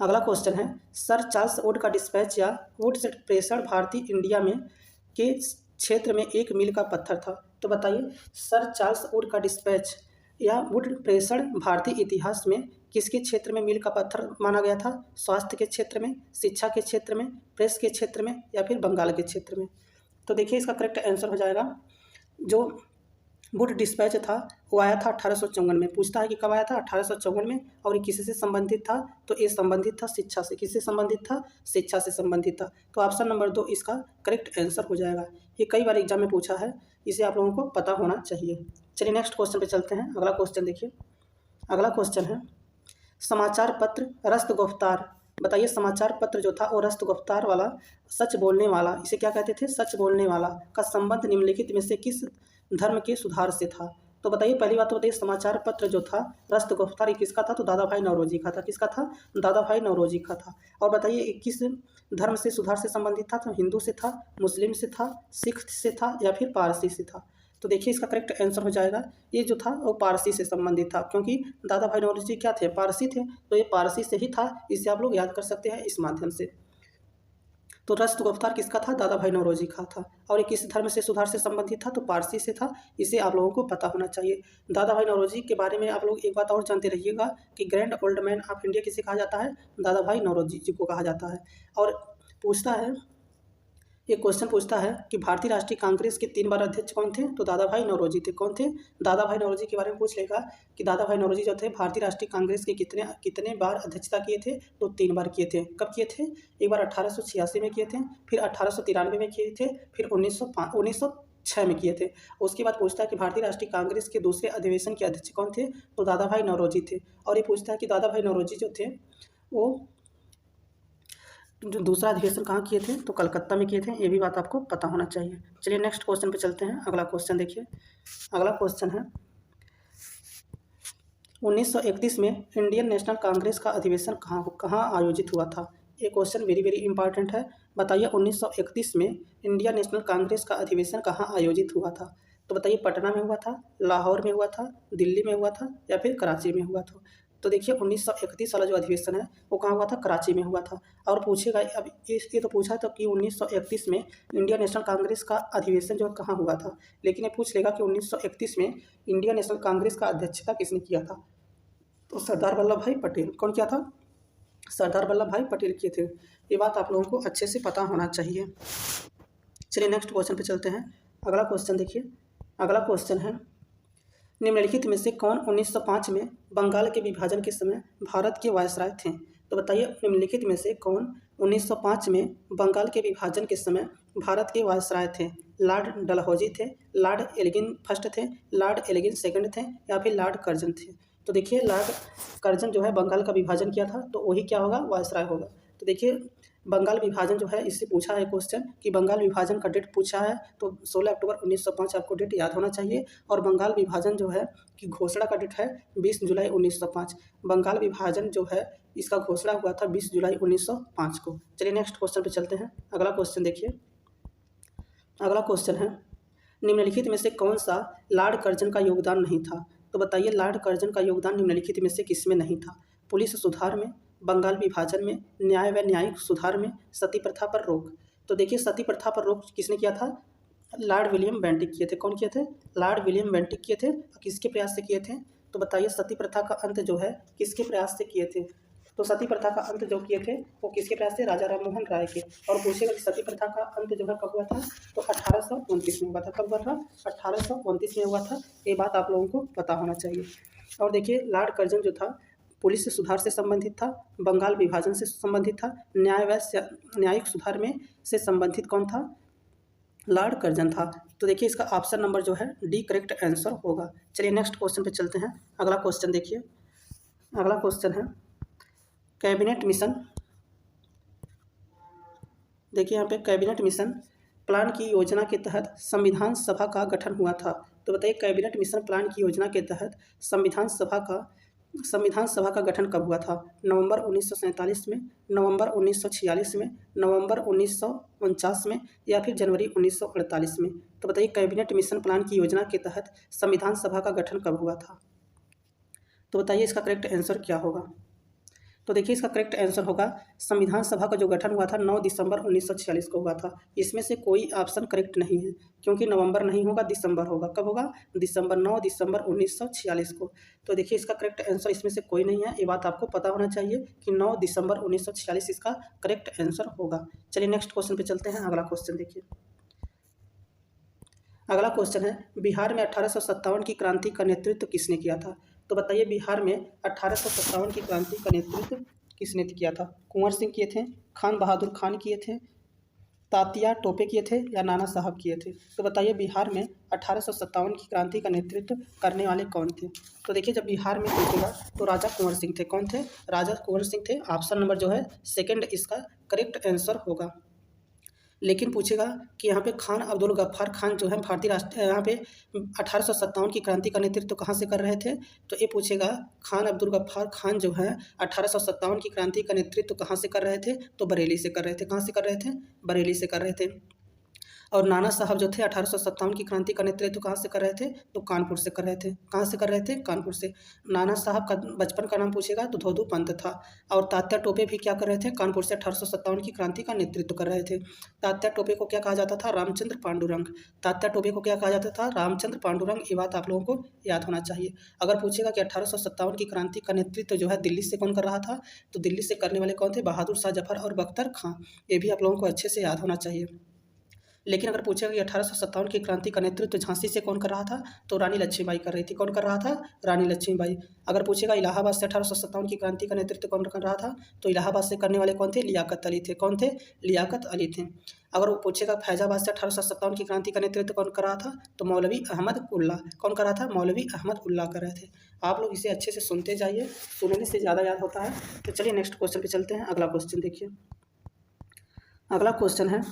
अगला क्वेश्चन है, सर चार्ल्स वुड का डिस्पैच या वुड से प्रेषण भारतीय इंडिया में के क्षेत्र में एक मील का पत्थर था। तो बताइए, सर चार्ल्स वुड का डिस्पैच या वुड प्रेषण भारतीय इतिहास में किसके क्षेत्र में मील का पत्थर माना गया था? स्वास्थ्य के क्षेत्र में, शिक्षा के क्षेत्र में, प्रेस के क्षेत्र में, या फिर बंगाल के क्षेत्र में? तो देखिए इसका करेक्ट आंसर हो जाएगा, जो वुड डिस्पैच था वो आया था 1854 में। पूछता है कि कब आया था? 1854 में। और ये किससे संबंधित था? तो ये संबंधित था शिक्षा से। किससे संबंधित था? शिक्षा से संबंधित था। तो ऑप्शन नंबर 2 इसका करेक्ट आंसर हो जाएगा। ये कई बार एग्जाम में पूछा है, इसे आप लोगों को पता होना चाहिए। चलिए नेक्स्ट क्वेश्चन पे चलते हैं। अगला क्वेश्चन देखिए, अगला क्वेश्चन है, समाचार पत्र रस्त गुफ्तार। बताइए, समाचार पत्र जो था वो रस्त गुफ्तार वाला, सच बोलने वाला, इसे क्या कहते थे? सच बोलने वाला का संबंध निम्नलिखित में से किस धर्म के सुधार से था? तो बताइए, पहली बात तो बताइए, समाचार पत्र जो था रस्त गुफ्तार ये किसका था? तो दादा भाई नौरोजी का था। किसका था? दादा भाई नौरोजी का था। और बताइए ये किस धर्म से सुधार से संबंधित था? तो हिंदू से था, मुस्लिम से था, सिख से था, या फिर पारसी से था? तो देखिए इसका करेक्ट आंसर हो जाएगा, ये जो था वो पारसी से संबंधित था, क्योंकि दादा भाई नौरोजी क्या थे? पारसी थे। तो ये पारसी से ही था, इसे आप लोग याद कर सकते हैं इस माध्यम से। तो रस्त गुफ्तार किसका था? दादा भाई नौरोजी का था। और ये किस धर्म से सुधार से संबंधित था? तो पारसी से था। इसे आप लोगों को पता होना चाहिए। दादा भाई नौरोजी के बारे में आप लोग एक बात और जानते रहिएगा कि grand old man of India किसे कहा जाता है? दादा भाई नौरोजी जी को कहा जाता है। और पूछता है, एक क्वेश्चन पूछता है कि भारतीय राष्ट्रीय कांग्रेस के 3 बार अध्यक्ष कौन थे? तो दादा भाई नौरोजी थे। कौन थे? दादा भाई नौरोजी के बारे में पूछ लेगा कि दादा भाई नौरोजी जो थे भारतीय राष्ट्रीय कांग्रेस के कितने कितने बार अध्यक्षता किए थे? तो 3 बार किए थे। कब किए थे? एक बार 1886 में किए थे, फिर 1893 में किए थे, फिर 1906 में किए थे। उसके बाद पूछता है कि भारतीय राष्ट्रीय कांग्रेस के दूसरे अधिवेशन के अध्यक्ष कौन थे? तो दादा भाई नौरोजी थे। और ये पूछता है कि दादा भाई नौरोजी जो थे वो जो दूसरा अधिवेशन कहाँ किए थे? तो कलकत्ता में किए थे। ये भी बात आपको पता होना चाहिए। चलिए नेक्स्ट क्वेश्चन पे चलते हैं। अगला क्वेश्चन देखिए, अगला क्वेश्चन है, 1931 में इंडियन नेशनल कांग्रेस का अधिवेशन कहाँ आयोजित हुआ था? ये क्वेश्चन वेरी वेरी इंपॉर्टेंट है। बताइए 1931 में इंडियन नेशनल कांग्रेस का अधिवेशन कहाँ आयोजित हुआ था? तो बताइए, पटना में हुआ था, लाहौर में हुआ था, दिल्ली में हुआ था, या फिर कराची में हुआ था? तो देखिए 1931 वाला जो अधिवेशन है वो कहाँ हुआ था? कराची में हुआ था। और पूछेगा अब ये तो पूछा था कि 1931 में इंडियन नेशनल कांग्रेस का अधिवेशन जो कहाँ हुआ था, लेकिन ये पूछ लेगा कि 1931 में इंडियन नेशनल कांग्रेस का अध्यक्षता किसने किया था? तो सरदार वल्लभ भाई पटेल। कौन किया था? सरदार वल्लभ भाई पटेल किए थे। ये बात आप लोगों को अच्छे से पता होना चाहिए। चलिए नेक्स्ट क्वेश्चन पे चलते हैं। अगला क्वेश्चन देखिए, अगला क्वेश्चन है, निम्नलिखित में से कौन 1905 में बंगाल के विभाजन के समय भारत के वायसराय थे? तो बताइए, निम्नलिखित में से कौन 1905 में बंगाल के विभाजन के समय भारत के वायसराय थे? लॉर्ड डलहौजी थे, लॉर्ड एल्गिन फर्स्ट थे, लॉर्ड एल्गिन सेकंड थे, या फिर लॉर्ड कर्जन थे? तो देखिए लॉर्ड कर्जन जो है बंगाल का विभाजन किया था, तो वही क्या होगा? वायसराय होगा। तो देखिए बंगाल विभाजन जो है, इससे पूछा है क्वेश्चन कि बंगाल विभाजन का डेट पूछा है, तो 16 अक्टूबर 1905 आपको डेट याद होना चाहिए। और बंगाल विभाजन जो है कि घोषणा का डेट है 20 जुलाई 1905। बंगाल विभाजन जो है इसका घोषणा हुआ था 20 जुलाई 1905 को। चलिए नेक्स्ट क्वेश्चन पे चलते हैं। अगला क्वेश्चन देखिए, अगला क्वेश्चन है, निम्नलिखित में से कौन सा लॉर्ड कर्जन का योगदान नहीं था? तो बताइए लॉर्ड कर्जन का योगदान निम्नलिखित में से किसमें नहीं था? पुलिस सुधार में, बंगाल विभाजन में, न्याय व न्यायिक सुधार में, सती प्रथा पर रोक? तो देखिए सती प्रथा पर रोक किसने किया था? लॉर्ड विलियम बेंटिक किए थे। कौन किए थे? लॉर्ड विलियम बेंटिक किए थे। किसके प्रयास से किए थे? तो बताइए सती प्रथा का अंत जो है किसके प्रयास से किए थे? तो सती प्रथा का अंत जो किए थे वो किसके प्रयास से? राजा राम मोहन राय के। और पूछेगा कि सती प्रथा का अंत जो है कब हुआ था? तो 1829 में हुआ था। कब हुआ था? 1829 में हुआ था। ये बात आप लोगों को पता होना चाहिए। और देखिए लॉर्ड कर्जन जो था पुलिस से सुधार से संबंधित था, बंगाल विभाजन से संबंधित था, न्याय व न्यायिक सुधार में से संबंधित कौन था? लॉर्ड कर्जन था। तो देखिए इसका ऑप्शन नंबर जो है डी करेक्ट आंसर होगा। चलिए नेक्स्ट क्वेश्चन पे चलते हैं। अगला क्वेश्चन देखिए, अगला क्वेश्चन है, कैबिनेट मिशन। देखिए यहाँ पे कैबिनेट मिशन प्लान की योजना के तहत संविधान सभा का गठन हुआ था। तो बताइए कैबिनेट मिशन प्लान की योजना के तहत संविधान सभा का गठन कब हुआ था? नवंबर 1947 में, नवंबर 1946 में, नवंबर 1949 में, या फिर जनवरी 1948 में? तो बताइए कैबिनेट मिशन प्लान की योजना के तहत संविधान सभा का गठन कब हुआ था? तो बताइए इसका करेक्ट आंसर क्या होगा? तो देखिए इसका करेक्ट आंसर होगा संविधान सभा का जो गठन हुआ था 9 दिसंबर 1946 को हुआ था। इसमें से कोई ऑप्शन करेक्ट नहीं है, क्योंकि नवंबर नहीं होगा, दिसंबर होगा। कब होगा? दिसंबर, 9 दिसंबर 1946 को। तो देखिए इसका करेक्ट आंसर इसमें से कोई नहीं है। ये बात आपको पता होना चाहिए कि 9 दिसंबर 1946 इसका करेक्ट आंसर होगा। चलिए नेक्स्ट क्वेश्चन पे चलते हैं। अगला क्वेश्चन देखिए। अगला क्वेश्चन है, बिहार में 1857 की क्रांति का नेतृत्व किसने किया था? तो बताइए बिहार में 1857 की क्रांति का नेतृत्व किसने किया था? कुंवर सिंह किए थे, खान बहादुर खान किए थे, तात्या टोपे किए थे, या नाना साहब किए थे? तो बताइए बिहार में 1857 की क्रांति का नेतृत्व करने वाले कौन थे? तो देखिए जब बिहार में पूछेगा तो राजा कुंवर सिंह थे। कौन थे? राजा कुंवर सिंह थे। ऑप्शन नंबर जो है सेकंड इसका करेक्ट आंसर होगा। लेकिन पूछेगा कि यहाँ पे खान अब्दुल गफ्फार खान जो है भारतीय राष्ट्र यहाँ पे 1857 की क्रांति का नेतृत्व कहाँ से कर रहे थे? तो ये पूछेगा खान अब्दुल गफ्फार खान जो है 1857 की क्रांति का नेतृत्व कहाँ से कर रहे थे? तो बरेली से कर रहे थे। कहाँ से कर रहे थे? बरेली से कर रहे थे। और नाना साहब जो थे 1857 की क्रांति का नेतृत्व कहाँ से कर रहे थे? तो कानपुर से कर रहे थे। कहाँ से कर रहे थे? कानपुर से। नाना साहब का बचपन का नाम पूछेगा तो धोदू पंत था। और तात्या टोपे भी क्या कर रहे थे? कानपुर से 1857 की क्रांति का नेतृत्व कर रहे थे। तात्या टोपे को क्या कहा जाता था? रामचंद्र पांडुरंग। तात्या टोपे को क्या कहा जाता था? रामचंद्र पांडुरंग। ये बात आप लोगों को याद होना चाहिए। अगर पूछेगा कि 1857 की क्रांति का नेतृत्व जो है दिल्ली से कौन कर रहा था? तो दिल्ली से करने वाले कौन थे? बहादुर शाह जफर और बख्तर खां। ये भी आप लोगों को अच्छे से याद होना चाहिए। लेकिन अगर पूछेगा कि 1857 की क्रांति का नेतृत्व झांसी से कौन कर रहा था? तो रानी लक्ष्मीबाई कर रही थी। कौन कर रहा था? रानी लक्ष्मीबाई। अगर पूछेगा इलाहाबाद से 1857 की क्रांति का नेतृत्व कौन कर रहा था? तो इलाहाबाद से करने वाले कौन थे? लियाकत अली थे। कौन थे? लियाकत अली थे। अगर वो पूछेगा फैजाबाद से 1857 की क्रांति का नेतृत्व कौन कर रहा था? तो मौलवी अहमद उल्ला। कौन कर रहा था? मौलवी अहमद उल्ला कर रहे थे। आप लोग इसे अच्छे से सुनते जाइए, सुनने से ज़्यादा याद होता है। तो चलिए नेक्स्ट क्वेश्चन पे चलते हैं। अगला क्वेश्चन देखिए। अगला क्वेश्चन है,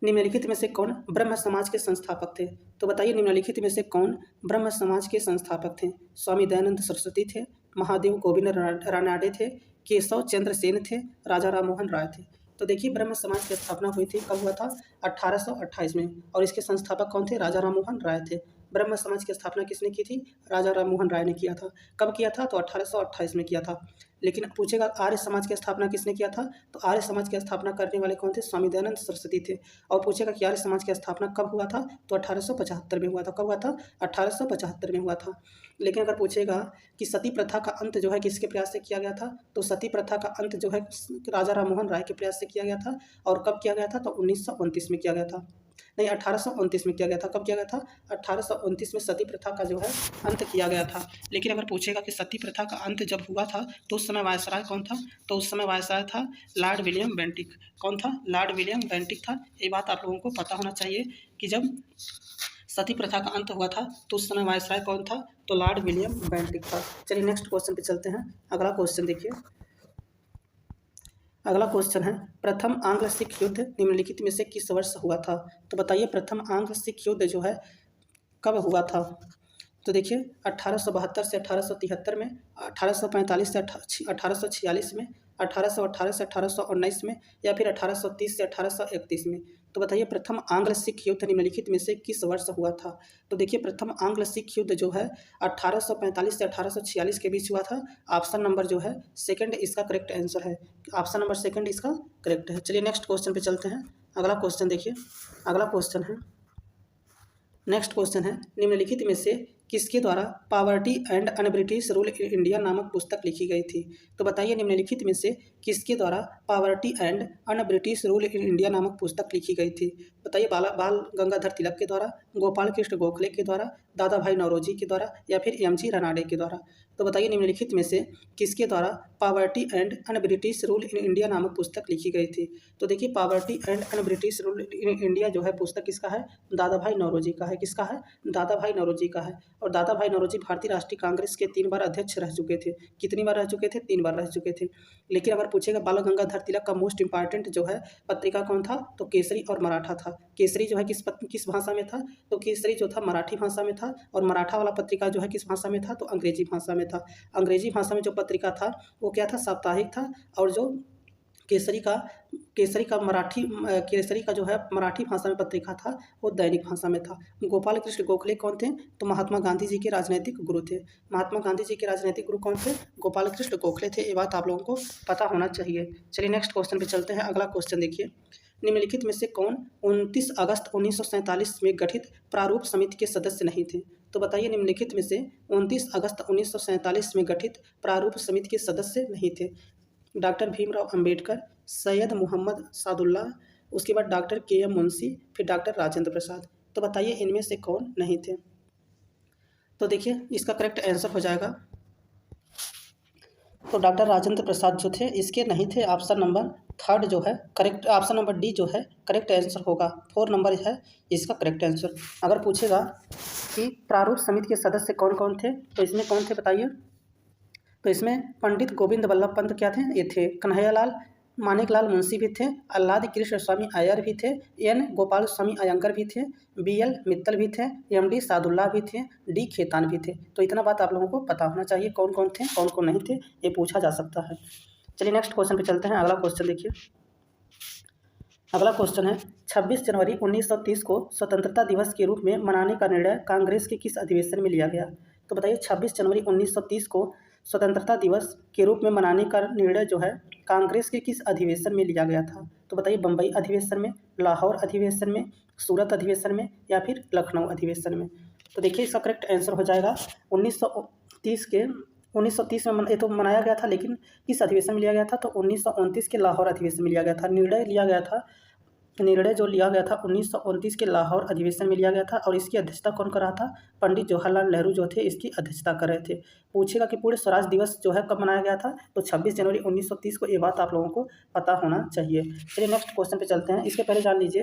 निम्नलिखित में से कौन ब्रह्म समाज के संस्थापक थे? तो बताइए निम्नलिखित में से कौन ब्रह्म समाज के संस्थापक थे? स्वामी दयानंद सरस्वती थे, महादेव गोविंद रानाडे थे, केशव चंद्र सेन थे, राजा राम मोहन राय थे? तो देखिए ब्रह्म समाज की स्थापना हुई थी, कब हुआ था? 1828 में। और इसके संस्थापक कौन थे? राजा राम मोहन राय थे। ब्रह्म समाज की स्थापना किसने की थी? राजा राम मोहन राय ने किया था। कब किया था? तो 1828 में किया था। लेकिन पूछेगा आर्य समाज की स्थापना किसने किया था? तो आर्य समाज की स्थापना करने वाले कौन थे? स्वामी दयानंद सरस्वती थे। और पूछेगा कि आर्य समाज की स्थापना कब हुआ था? तो 1875 में हुआ था। कब हुआ था? 1875 में हुआ था। लेकिन अगर पूछेगा कि सती प्रथा का अंत जो है किसके प्रयास से किया गया था? तो सती प्रथा का अंत जो है राजा राम मोहन राय के प्रयास से किया गया था। और कब किया गया था? तो 1929 में किया गया था। नहीं, 1829 में किया गया था। कब किया गया था? 1829 में सती प्रथा का जो है अंत किया गया था। लेकिन अगर पूछेगा कि सती प्रथा का अंत जब हुआ था तो उस समय वायसराय कौन था? तो उस समय वायसराय था लॉर्ड विलियम बेंटिक। कौन था? लॉर्ड विलियम बेंटिक था। ये बात आप लोगों को पता होना चाहिए कि जब सती प्रथा का अंत हुआ था तो उस समय वायसराय कौन था? तो लॉर्ड विलियम बेंटिक था। चलिए नेक्स्ट क्वेश्चन पे चलते हैं। अगला क्वेश्चन देखिए। अगला क्वेश्चन है, प्रथम आंग्ल सिख युद्ध निम्नलिखित में से किस वर्ष हुआ था? तो बताइए प्रथम आंग्ल सिख युद्ध जो है कब हुआ था? तो देखिए 1872 से 1873 में, 1845 से 1846 में, 1818 से 1819 में, या फिर 1830 से 1831 में? तो बताइए प्रथम आंग्ल सिख युद्ध निम्नलिखित में से किस वर्ष हुआ था? तो देखिए प्रथम आंग्ल सिख युद्ध जो है 1845 से 1846 के बीच हुआ था। ऑप्शन नंबर जो है सेकंड इसका करेक्ट आंसर है। ऑप्शन नंबर सेकंड इसका करेक्ट है। चलिए नेक्स्ट क्वेश्चन पे चलते हैं। अगला क्वेश्चन देखिए। अगला क्वेश्चन है, नेक्स्ट क्वेश्चन है, निम्नलिखित में से किसके द्वारा poverty and un British rule in India नामक पुस्तक लिखी गई थी? तो बताइए निम्नलिखित में से किसके द्वारा poverty and un British rule in India नामक पुस्तक लिखी गई थी? बताइए बाल गंगाधर तिलक के द्वारा, गोपाल कृष्ण गोखले के द्वारा, दादा भाई नौरोजी के द्वारा, या फिर एम.जी. रानाडे के द्वारा? तो बताइए निम्नलिखित में से किसके द्वारा poverty and un British rule in India नामक पुस्तक लिखी गई थी? तो देखिए poverty and un British rule in India जो है पुस्तक किसका है? दादा भाई नौरोजी का है। किसका है? दादा भाई नौरोजी का है। और दादा भाई नौरोजी भारतीय राष्ट्रीय कांग्रेस के 3 बार अध्यक्ष रह चुके थे। कितनी बार रह चुके थे? 3 बार रह चुके थे। लेकिन अगर पूछेगा बाल गंगाधर तिलक का मोस्ट इंपॉर्टेंट जो है पत्रिका कौन था? तो केसरी और मराठा था। केसरी जो है किस भाषा में था? तो केसरी जो था मराठी भाषा में था। और मराठा वाला पत्रिका जो है किस भाषा में था? तो अंग्रेजी भाषा में था। अंग्रेजी भाषा में जो पत्रिका था वो क्या था? साप्ताहिक था। और जो केसरी का जो है मराठी भाषा में पत्रिका था, वो दैनिक भाषा में था। गोपाल कृष्ण गोखले कौन थे? तो महात्मा गांधी जी के राजनीतिक गुरु थे। महात्मा गांधी जी के राजनीतिक गुरु कौन थे? गोपाल कृष्ण गोखले थे। ये बात आप लोगों को पता होना चाहिए। चलिए नेक्स्ट क्वेश्चन पे चलते हैं। अगला क्वेश्चन देखिए, निम्नलिखित में से कौन 29 अगस्त 1947 में गठित प्रारूप समिति के सदस्य नहीं थे? तो बताइए, निम्नलिखित में से 29 अगस्त 1947 में गठित प्रारूप समिति के सदस्य नहीं थे? डॉक्टर भीमराव अंबेडकर, सैयद मोहम्मद सादुल्लाह, उसके बाद डॉक्टर के.एम. मुंशी, फिर डॉक्टर राजेंद्र प्रसाद। तो बताइए इनमें से कौन नहीं थे? तो देखिए इसका करेक्ट आंसर हो जाएगा, तो डॉक्टर राजेंद्र प्रसाद जो थे इसके नहीं थे। ऑप्शन नंबर थर्ड जो है करेक्ट, ऑप्शन नंबर डी जो है करेक्ट आंसर होगा। 4 नंबर है इसका करेक्ट आंसर। अगर पूछेगा कि प्रारूप समिति के सदस्य कौन कौन थे, तो इसमें कौन थे बताइए? तो इसमें पंडित गोविंद वल्लभ पंत क्या थे? ये थे। कन्हैयालाल मानिकलाल मुंशी भी थे। आह्लाद कृष्ण स्वामी अय्यर भी थे। एन गोपाल स्वामी अयंगर भी थे। बी.एल. मित्तल भी थे। एम.डी. सादुल्लाह भी थे। डी. खेतान भी थे। तो इतना बात आप लोगों को पता होना चाहिए कौन कौन थे, कौन कौन नहीं थे, ये पूछा जा सकता है। चलिए नेक्स्ट क्वेश्चन पे चलते हैं। अगला क्वेश्चन देखिए, अगला क्वेश्चन है 26 जनवरी 1930 को स्वतंत्रता दिवस के रूप में मनाने का निर्णय कांग्रेस के किस अधिवेशन में लिया गया? तो बताइए 26 जनवरी 1930 को स्वतंत्रता दिवस के रूप में मनाने का निर्णय जो है कांग्रेस के किस अधिवेशन में लिया गया था? तो बताइए बम्बई अधिवेशन में, लाहौर अधिवेशन में, सूरत अधिवेशन में, या फिर लखनऊ अधिवेशन में? तो देखिए इसका करेक्ट आंसर हो जाएगा 1930 में ये तो मनाया गया था, लेकिन किस अधिवेशन में लिया गया था? तो 1929 के लाहौर अधिवेशन में लिया गया था। निर्णय जो लिया गया था 1929 के लाहौर अधिवेशन में लिया गया था, और इसकी अध्यक्षता कौन कर रहा था? पंडित जवाहरलाल नेहरू जो थे इसकी अध्यक्षता कर रहे थे। पूछेगा कि पूरे स्वराज दिवस जो है कब मनाया गया था? तो 26 जनवरी 1930 को। ये बात आप लोगों को पता होना चाहिए। चलिए नेक्स्ट क्वेश्चन पे चलते हैं। इसके पहले जान लीजिए,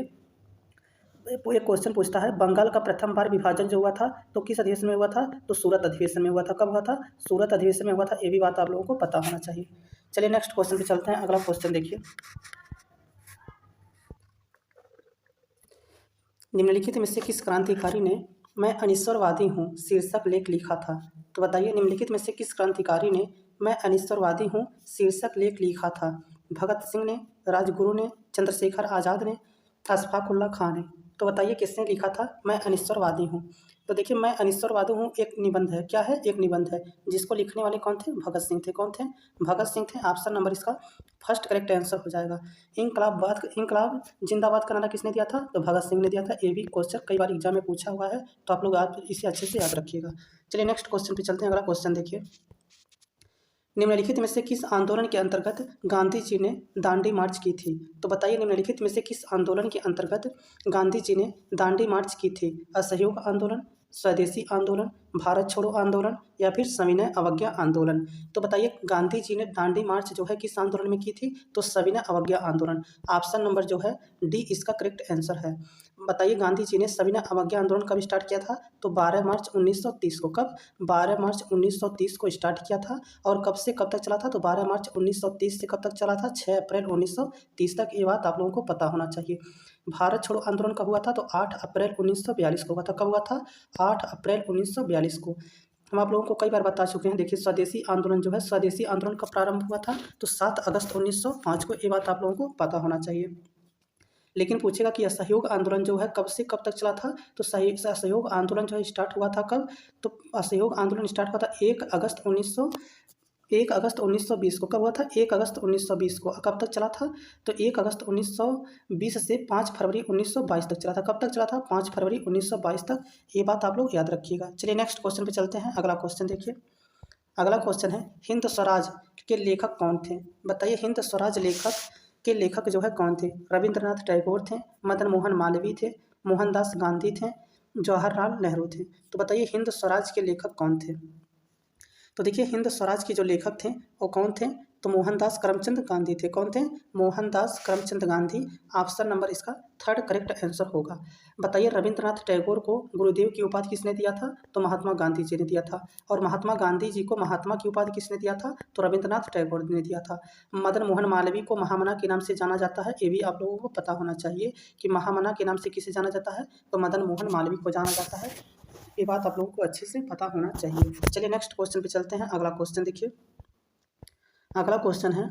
एक क्वेश्चन पूछता है बंगाल का प्रथम बार विभाजन जो हुआ था तो किस अधिवेशन में हुआ था? तो सूरत अधिवेशन में हुआ था। कब हुआ था? सूरत अधिवेशन में हुआ था। ये भी बात आप लोगों को पता होना चाहिए। चलिए नेक्स्ट क्वेश्चन पे चलते हैं। अगला क्वेश्चन देखिए, निम्नलिखित में से किस क्रांतिकारी ने मैं अनिश्वरवादी हूँ शीर्षक लेख लिखा था? तो बताइए निम्नलिखित में से किस क्रांतिकारी ने मैं अनिश्वरवादी हूँ शीर्षक लेख लिखा था? भगत सिंह ने, राजगुरु ने, चंद्रशेखर आज़ाद ने, अशफाक उल्लाह खां ने? तो बताइए किसने लिखा था मैं अनिश्वरवादी हूँ? तो देखिए मैं अनिश्वरवादी हूँ एक निबंध है। क्या है? एक निबंध है, जिसको लिखने वाले कौन थे? भगत सिंह थे। कौन थे? भगत सिंह थे। ऑप्शन नंबर इसका फर्स्ट करेक्ट आंसर हो जाएगा। इंकलाब जिंदाबाद का नारा किसने दिया था? तो भगत सिंह ने दिया था। ये भी क्वेश्चन कई बार एग्जाम में पूछा हुआ है, तो आप लोग आप इसे अच्छे से याद रखिएगा। चलिए नेक्स्ट क्वेश्चन पे चलते हैं। अगला क्वेश्चन देखिए, निम्नलिखित में से किस आंदोलन के अंतर्गत गांधी जी ने दांडी मार्च की थी? तो बताइए निम्नलिखित में से किस आंदोलन के अंतर्गत गांधी जी ने दांडी मार्च की थी? असहयोग आंदोलन, स्वदेशी आंदोलन, भारत छोड़ो आंदोलन, या फिर सविनय अवज्ञा आंदोलन? तो बताइए गांधी जी ने दांडी मार्च जो है किस आंदोलन में की थी? तो सविनय अवज्ञा आंदोलन। ऑप्शन नंबर जो है डी इसका करेक्ट आंसर है। बताइए गांधी जी ने सविनय अवज्ञा आंदोलन कब स्टार्ट किया था? तो 12 मार्च 1930 को। कब? 12 मार्च 1930 को स्टार्ट किया था। और कब से कब तक चला था? तो 12 मार्च 1930 से कब तक चला था? 6 अप्रैल 1930 तक। ये बात आप लोगों को पता होना चाहिए। भारत छोड़ो आंदोलन कब हुआ था? तो 8 अप्रैल 1942 को हुआ था। कब हुआ था? 8 अप्रैल 1942 को। हम आप लोगों को कई बार बता चुके हैं। देखिए स्वदेशी आंदोलन जो है, स्वदेशी आंदोलन कब प्रारंभ हुआ था? तो 7 अगस्त 1905 को। ये बात आप लोगों को पता होना चाहिए। लेकिन पूछेगा कि असहयोग आंदोलन जो है कब से कब तक चला था? तो असहयोग आंदोलन जो है स्टार्ट हुआ था कब? तो असहयोग आंदोलन स्टार्ट हुआ था 1 अगस्त 1920 को। कब हुआ था? 1 अगस्त 1920 को। कब तक चला था? तो 1 अगस्त 1920 से 5 फरवरी 1922 तक चला था। कब तक चला था? 5 फरवरी 1922 तक। ये बात आप लोग याद रखिएगा। चलिए नेक्स्ट क्वेश्चन पे चलते हैं। अगला क्वेश्चन देखिए, अगला क्वेश्चन है हिंद स्वराज के लेखक कौन थे? बताइए हिंद स्वराज लेखक जो है कौन थे? रविंद्रनाथ टैगोर थे, मदन मोहन मालवीय थे, मोहनदास गांधी थे, जवाहरलाल नेहरू थे? तो बताइए हिंद स्वराज के लेखक कौन थे? तो देखिए हिंद स्वराज के जो लेखक थे वो कौन थे? तो मोहनदास करमचंद गांधी थे। कौन थे? मोहनदास करमचंद गांधी। ऑप्शन नंबर इसका थर्ड करेक्ट आंसर होगा। बताइए रविंद्रनाथ टैगोर को गुरुदेव की उपाधि किसने दिया था? तो महात्मा गांधी जी ने दिया था। और महात्मा गांधी जी को महात्मा की उपाधि किसने दिया था? तो रविंद्रनाथ टैगोर ने दिया था। मदन मोहन मालवीय को महामना के नाम से जाना जाता है। ये भी आप लोगों को पता होना चाहिए कि महामना के नाम से किसे जाना जाता है? तो मदन मोहन मालवीय को जाना जाता है। ये बात आप लोगों को अच्छे से पता होना चाहिए। चलिए नेक्स्ट क्वेश्चन पे चलते हैं। अगला क्वेश्चन देखिए, अगला क्वेश्चन है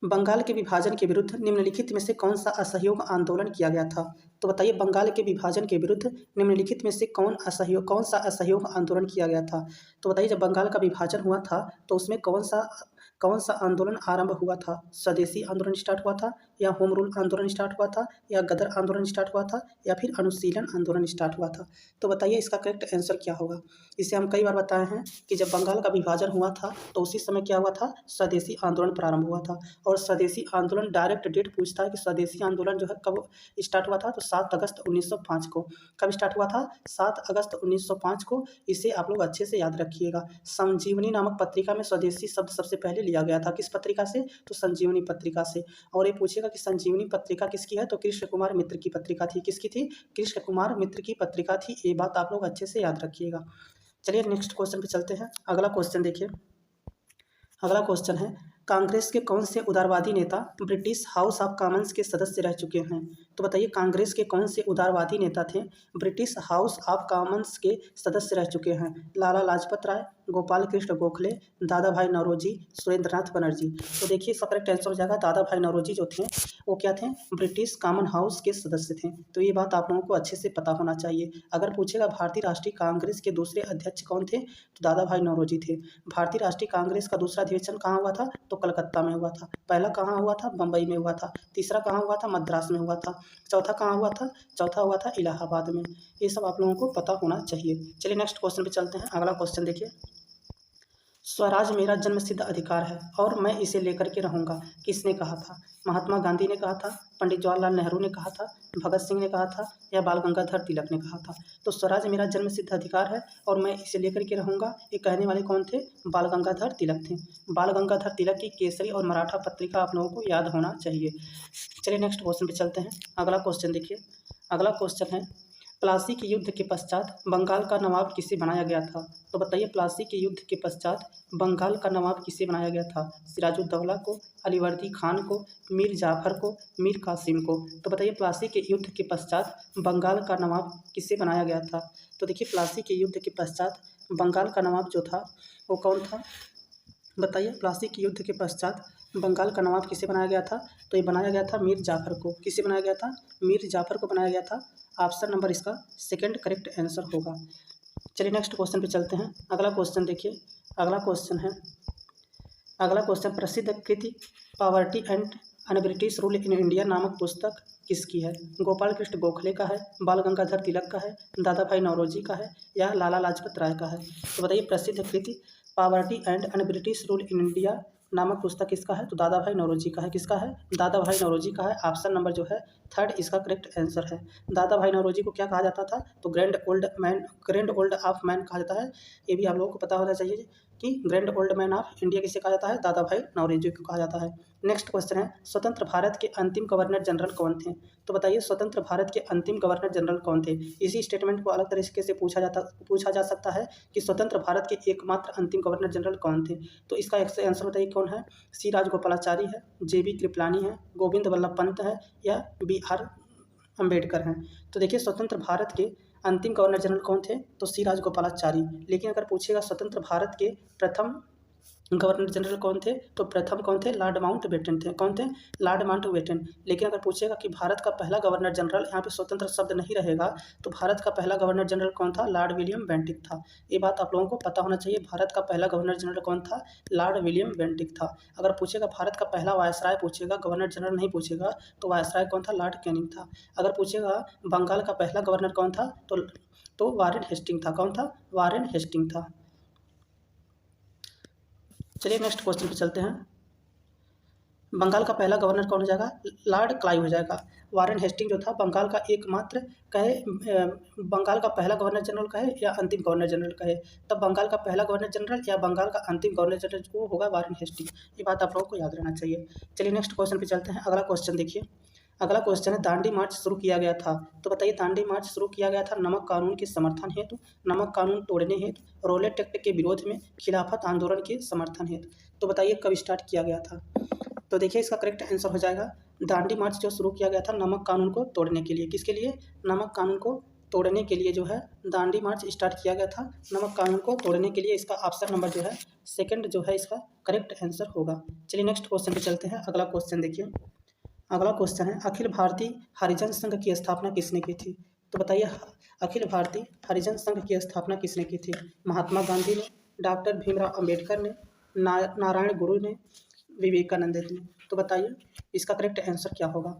बंगाल के विभाजन के विरुद्ध निम्नलिखित में से कौन सा असहयोग आंदोलन किया गया था? तो बताइए बंगाल के विभाजन के विरुद्ध निम्नलिखित में से कौन सा असहयोग आंदोलन किया गया था? तो बताइए जब बंगाल का विभाजन हुआ था तो उसमें कौन सा आंदोलन आरंभ हुआ था? स्वदेशी आंदोलन स्टार्ट हुआ था, या होम रूल आंदोलन स्टार्ट हुआ था, या गदर आंदोलन स्टार्ट हुआ था, या फिर अनुशीलन आंदोलन स्टार्ट हुआ था? तो बताइए इसका करेक्ट आंसर क्या होगा? इसे हम कई बार बताए हैं कि जब बंगाल का विभाजन हुआ था तो उसी समय क्या हुआ था? स्वदेशी आंदोलन प्रारंभ हुआ था। और स्वदेशी आंदोलन डायरेक्ट डेट पूछता है कि स्वदेशी आंदोलन जो है कब स्टार्ट हुआ था? तो 7 अगस्त 1905 को। कब स्टार्ट हुआ था? 7 अगस्त 1905 को। इसे आप लोग अच्छे से याद रखिएगा। संजीवनी नामक पत्रिका में स्वदेशी शब्द सबसे पहले लिया गया था। किस पत्रिका से? तो संजीवनी पत्रिका से। और ये पूछेगा कि संजीवनी पत्रिका किसकी है? तो कृष्ण कुमार मित्र की पत्रिका थी। किसकी थी? कृष्ण कुमार मित्र की पत्रिका थी। ये बात आप लोग अच्छे से याद रखिएगा। चलिए नेक्स्ट क्वेश्चन पे चलते हैं। अगला क्वेश्चन देखिए। अगला क्वेश्चन है, कांग्रेस के कौन से उदारवादी नेता ब्रिटिश हाउस ऑफ कॉमन्स के सदस्य रह चुके हैं? तो बताइए कांग्रेस के कौन से उदारवादी नेता थे ब्रिटिश हाउस ऑफ कॉमन्स के सदस्य रह चुके हैं? लाला लाजपत राय, गोपाल कृष्ण गोखले, दादा भाई नौरोजी, सुरेंद्रनाथ बनर्जी। तो देखिए इसका करेक्ट आंसर हो जाएगा दादा भाई नौरोजी जो थे वो क्या थे? ब्रिटिश कॉमन हाउस के सदस्य थे। तो ये बात आप लोगों को अच्छे से पता होना चाहिए। अगर पूछेगा भारतीय राष्ट्रीय कांग्रेस के दूसरे अध्यक्ष कौन थे? तो दादा भाई नौरोजी थे। भारतीय राष्ट्रीय कांग्रेस का दूसरा अधिवेशन कहाँ हुआ था? तो कलकत्ता में हुआ था। पहला कहाँ हुआ था? बम्बई में हुआ था। तीसरा कहाँ हुआ था? मद्रास में हुआ था। चौथा कहाँ हुआ था? चौथा हुआ था इलाहाबाद में। ये सब आप लोगों को पता होना चाहिए। चलिए नेक्स्ट क्वेश्चन पे चलते हैं। अगला क्वेश्चन देखिए, स्वराज मेरा जन्मसिद्ध अधिकार है और मैं इसे लेकर के रहूँगा, किसने कहा था? महात्मा गांधी ने कहा था, पंडित जवाहरलाल नेहरू ने कहा था, भगत सिंह ने कहा था, या बाल गंगाधर तिलक ने कहा था? तो स्वराज मेरा जन्मसिद्ध अधिकार है और मैं इसे लेकर के रहूँगा, ये कहने वाले कौन थे? बाल गंगाधर तिलक थे। बाल गंगाधर तिलक की केसरी और मराठा पत्रिका आप लोगों को याद होना चाहिए। चलिए नेक्स्ट क्वेश्चन पे चलते हैं। अगला क्वेश्चन देखिए। अगला क्वेश्चन है, प्लासी के युद्ध के पश्चात बंगाल का नवाब किसे बनाया गया था? तो बताइए प्लासी के युद्ध के पश्चात बंगाल का नवाब किसे बनाया गया था? सिराजुद्दौला को, अलीवर्दी खान को, मीर जाफर को, मीर कासिम को? तो बताइए प्लासी के युद्ध के पश्चात बंगाल का नवाब किसे बनाया गया था? तो देखिए प्लासी के युद्ध के पश्चात बंगाल का नवाब जो था वो कौन था? बताइए प्लासी के युद्ध के पश्चात बंगाल का नवाब किसे बनाया गया था? तो ये बनाया गया था मीर जाफर को। किसे बनाया गया था? मीर जाफर को बनाया गया था। ऑप्शन नंबर इसका सेकंड करेक्ट आंसर होगा। चलिए नेक्स्ट क्वेश्चन पे चलते हैं। अगला क्वेश्चन देखिए। अगला क्वेश्चन है, अगला क्वेश्चन, प्रसिद्ध कृति poverty and un British rule in India नामक पुस्तक किसकी है? गोपाल कृष्ण गोखले का है, बाल गंगाधर तिलक का है, दादा भाई नौरोजी का है, या लाला लाजपत राय का है? तो बताइए प्रसिद्ध कृति poverty and un British rule in India नामक पुस्तक किसका है? तो दादा भाई नौरोजी का है। किसका है? दादा भाई नौरोजी का है। ऑप्शन नंबर जो है थर्ड इसका करेक्ट आंसर है। दादा भाई नौरोजी को क्या कहा जाता था? तो ग्रैंड ओल्ड ऑफ मैन कहा जाता है। ये भी आप लोगों को पता होना चाहिए कि grand old man of India किसे कहा जाता है? दादा भाई नौरोजी को कहा जाता है। नेक्स्ट क्वेश्चन है, स्वतंत्र भारत के अंतिम गवर्नर जनरल कौन थे? तो बताइए स्वतंत्र भारत के अंतिम गवर्नर जनरल कौन थे? इसी स्टेटमेंट को अलग तरीके से पूछा जा सकता है कि स्वतंत्र भारत के एकमात्र अंतिम गवर्नर जनरल कौन थे? तो इसका आंसर बताइए कौन है? सी राजगोपालाचारी है, JB कृपलानी है, गोविंद वल्लभ पंत है, या BR अम्बेडकर हैं? तो देखिए स्वतंत्र भारत के अंतिम गवर्नर जनरल कौन थे? तो सी राजगोपालाचारी। लेकिन अगर पूछेगा स्वतंत्र भारत के प्रथम गवर्नर जनरल कौन थे? तो प्रथम कौन थे? लॉर्ड माउंटबेटन थे। कौन थे? Lord Mountbatten. लेकिन अगर पूछेगा कि भारत का पहला गवर्नर जनरल, यहाँ पे स्वतंत्र शब्द नहीं रहेगा, तो भारत का पहला गवर्नर जनरल कौन था? लॉर्ड विलियम बेंटिक था। ये बात आप लोगों को पता होना चाहिए। भारत का पहला गवर्नर जनरल कौन था? लॉर्ड विलियम बेंटिक था। अगर पूछेगा भारत का पहला वायसराय पूछेगा, गवर्नर जनरल नहीं पूछेगा, तो वायसराय कौन था? लॉर्ड कैनिंग था। अगर पूछेगा बंगाल का पहला गवर्नर कौन था? तो वारेन हेस्टिंग था। कौन था? वारेन हेस्टिंग था। चलिए नेक्स्ट क्वेश्चन पे चलते हैं। बंगाल का पहला गवर्नर कौन हो जाएगा? लॉर्ड क्लाइव हो जाएगा। वारेन हेस्टिंग जो था बंगाल का एकमात्र कहे, बंगाल का पहला गवर्नर जनरल कहे या अंतिम गवर्नर जनरल कहे, तब बंगाल का पहला गवर्नर जनरल या बंगाल का अंतिम गवर्नर जनरल वो होगा वारेन हेस्टिंग। ये बात आप लोगों को याद रहना चाहिए। चलिए नेक्स्ट क्वेश्चन पे चलते हैं। अगला क्वेश्चन देखिए। अगला क्वेश्चन है, दांडी मार्च शुरू किया गया था। तो बताइए दांडी मार्च शुरू किया गया था नमक कानून के समर्थन हेतु, नमक कानून तोड़ने हेतु, रॉलेट एक्ट के विरोध में, खिलाफत आंदोलन के समर्थन हेतु? तो बताइए कब स्टार्ट किया गया था? तो देखिए इसका करेक्ट आंसर हो जाएगा, दांडी मार्च जो शुरू किया गया था नमक कानून को तोड़ने के लिए। किसके लिए? नमक कानून को तोड़ने के लिए जो है दांडी मार्च स्टार्ट किया गया था, नमक कानून को तोड़ने के लिए। इसका ऑप्शन नंबर जो है सेकंड जो है इसका करेक्ट आंसर होगा। चलिए नेक्स्ट क्वेश्चन पे चलते हैं। अगला क्वेश्चन देखिए, अगला क्वेश्चन है अखिल भारतीय हरिजन संघ की स्थापना किसने की थी? तो बताइए अखिल भारतीय हरिजन संघ की स्थापना किसने की थी? महात्मा गांधी ने, डॉक्टर भीमराव अंबेडकर ने, नारायण गुरु ने, विवेकानंद ने। तो बताइए इसका करेक्ट आंसर क्या होगा?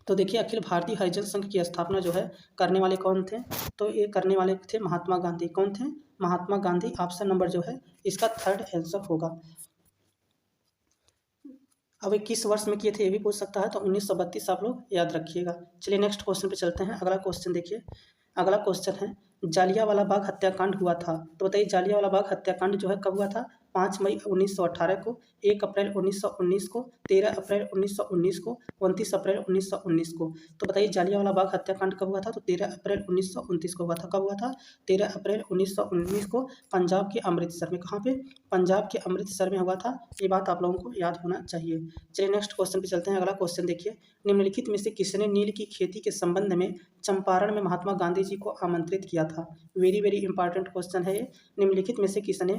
तो देखिए अखिल भारतीय हरिजन संघ की स्थापना जो है करने वाले कौन थे? तो ये करने वाले थे महात्मा गांधी। कौन थे? महात्मा गांधी। ऑप्शन नंबर जो है इसका थर्ड आंसर होगा। अब ये किस वर्ष में किए थे ये भी पूछ सकता है, तो 1932 आप लोग याद रखिएगा। चलिए नेक्स्ट क्वेश्चन पे चलते हैं। अगला क्वेश्चन देखिए, अगला क्वेश्चन है जालियांवाला बाग हत्याकांड हुआ था। तो बताइए जालियांवाला बाग हत्याकांड जो है कब हुआ था? 5 मई 1918 को, 1 अप्रैल 1919 को, 13 अप्रैल 1919 को, 29 अप्रैल 1919 को। तो बताइए जालियांवाला बाग हत्याकांड कब हुआ था? तो 13 अप्रैल 1929 को हुआ था। कब हुआ था? 13 अप्रैल 1919 को पंजाब के अमृतसर में। कहाँ पे? पंजाब के अमृतसर में हुआ था। ये बात आप लोगों को याद होना चाहिए। चलिए नेक्स्ट क्वेश्चन पे चलते हैं। अगला क्वेश्चन देखिए, निम्नलिखित में से किसने नील की खेती के संबंध में चंपारण में महात्मा गांधी जी को आमंत्रित किया था? वेरी वेरी इंपॉर्टेंट क्वेश्चन है ये। निम्नलिखित में से किसने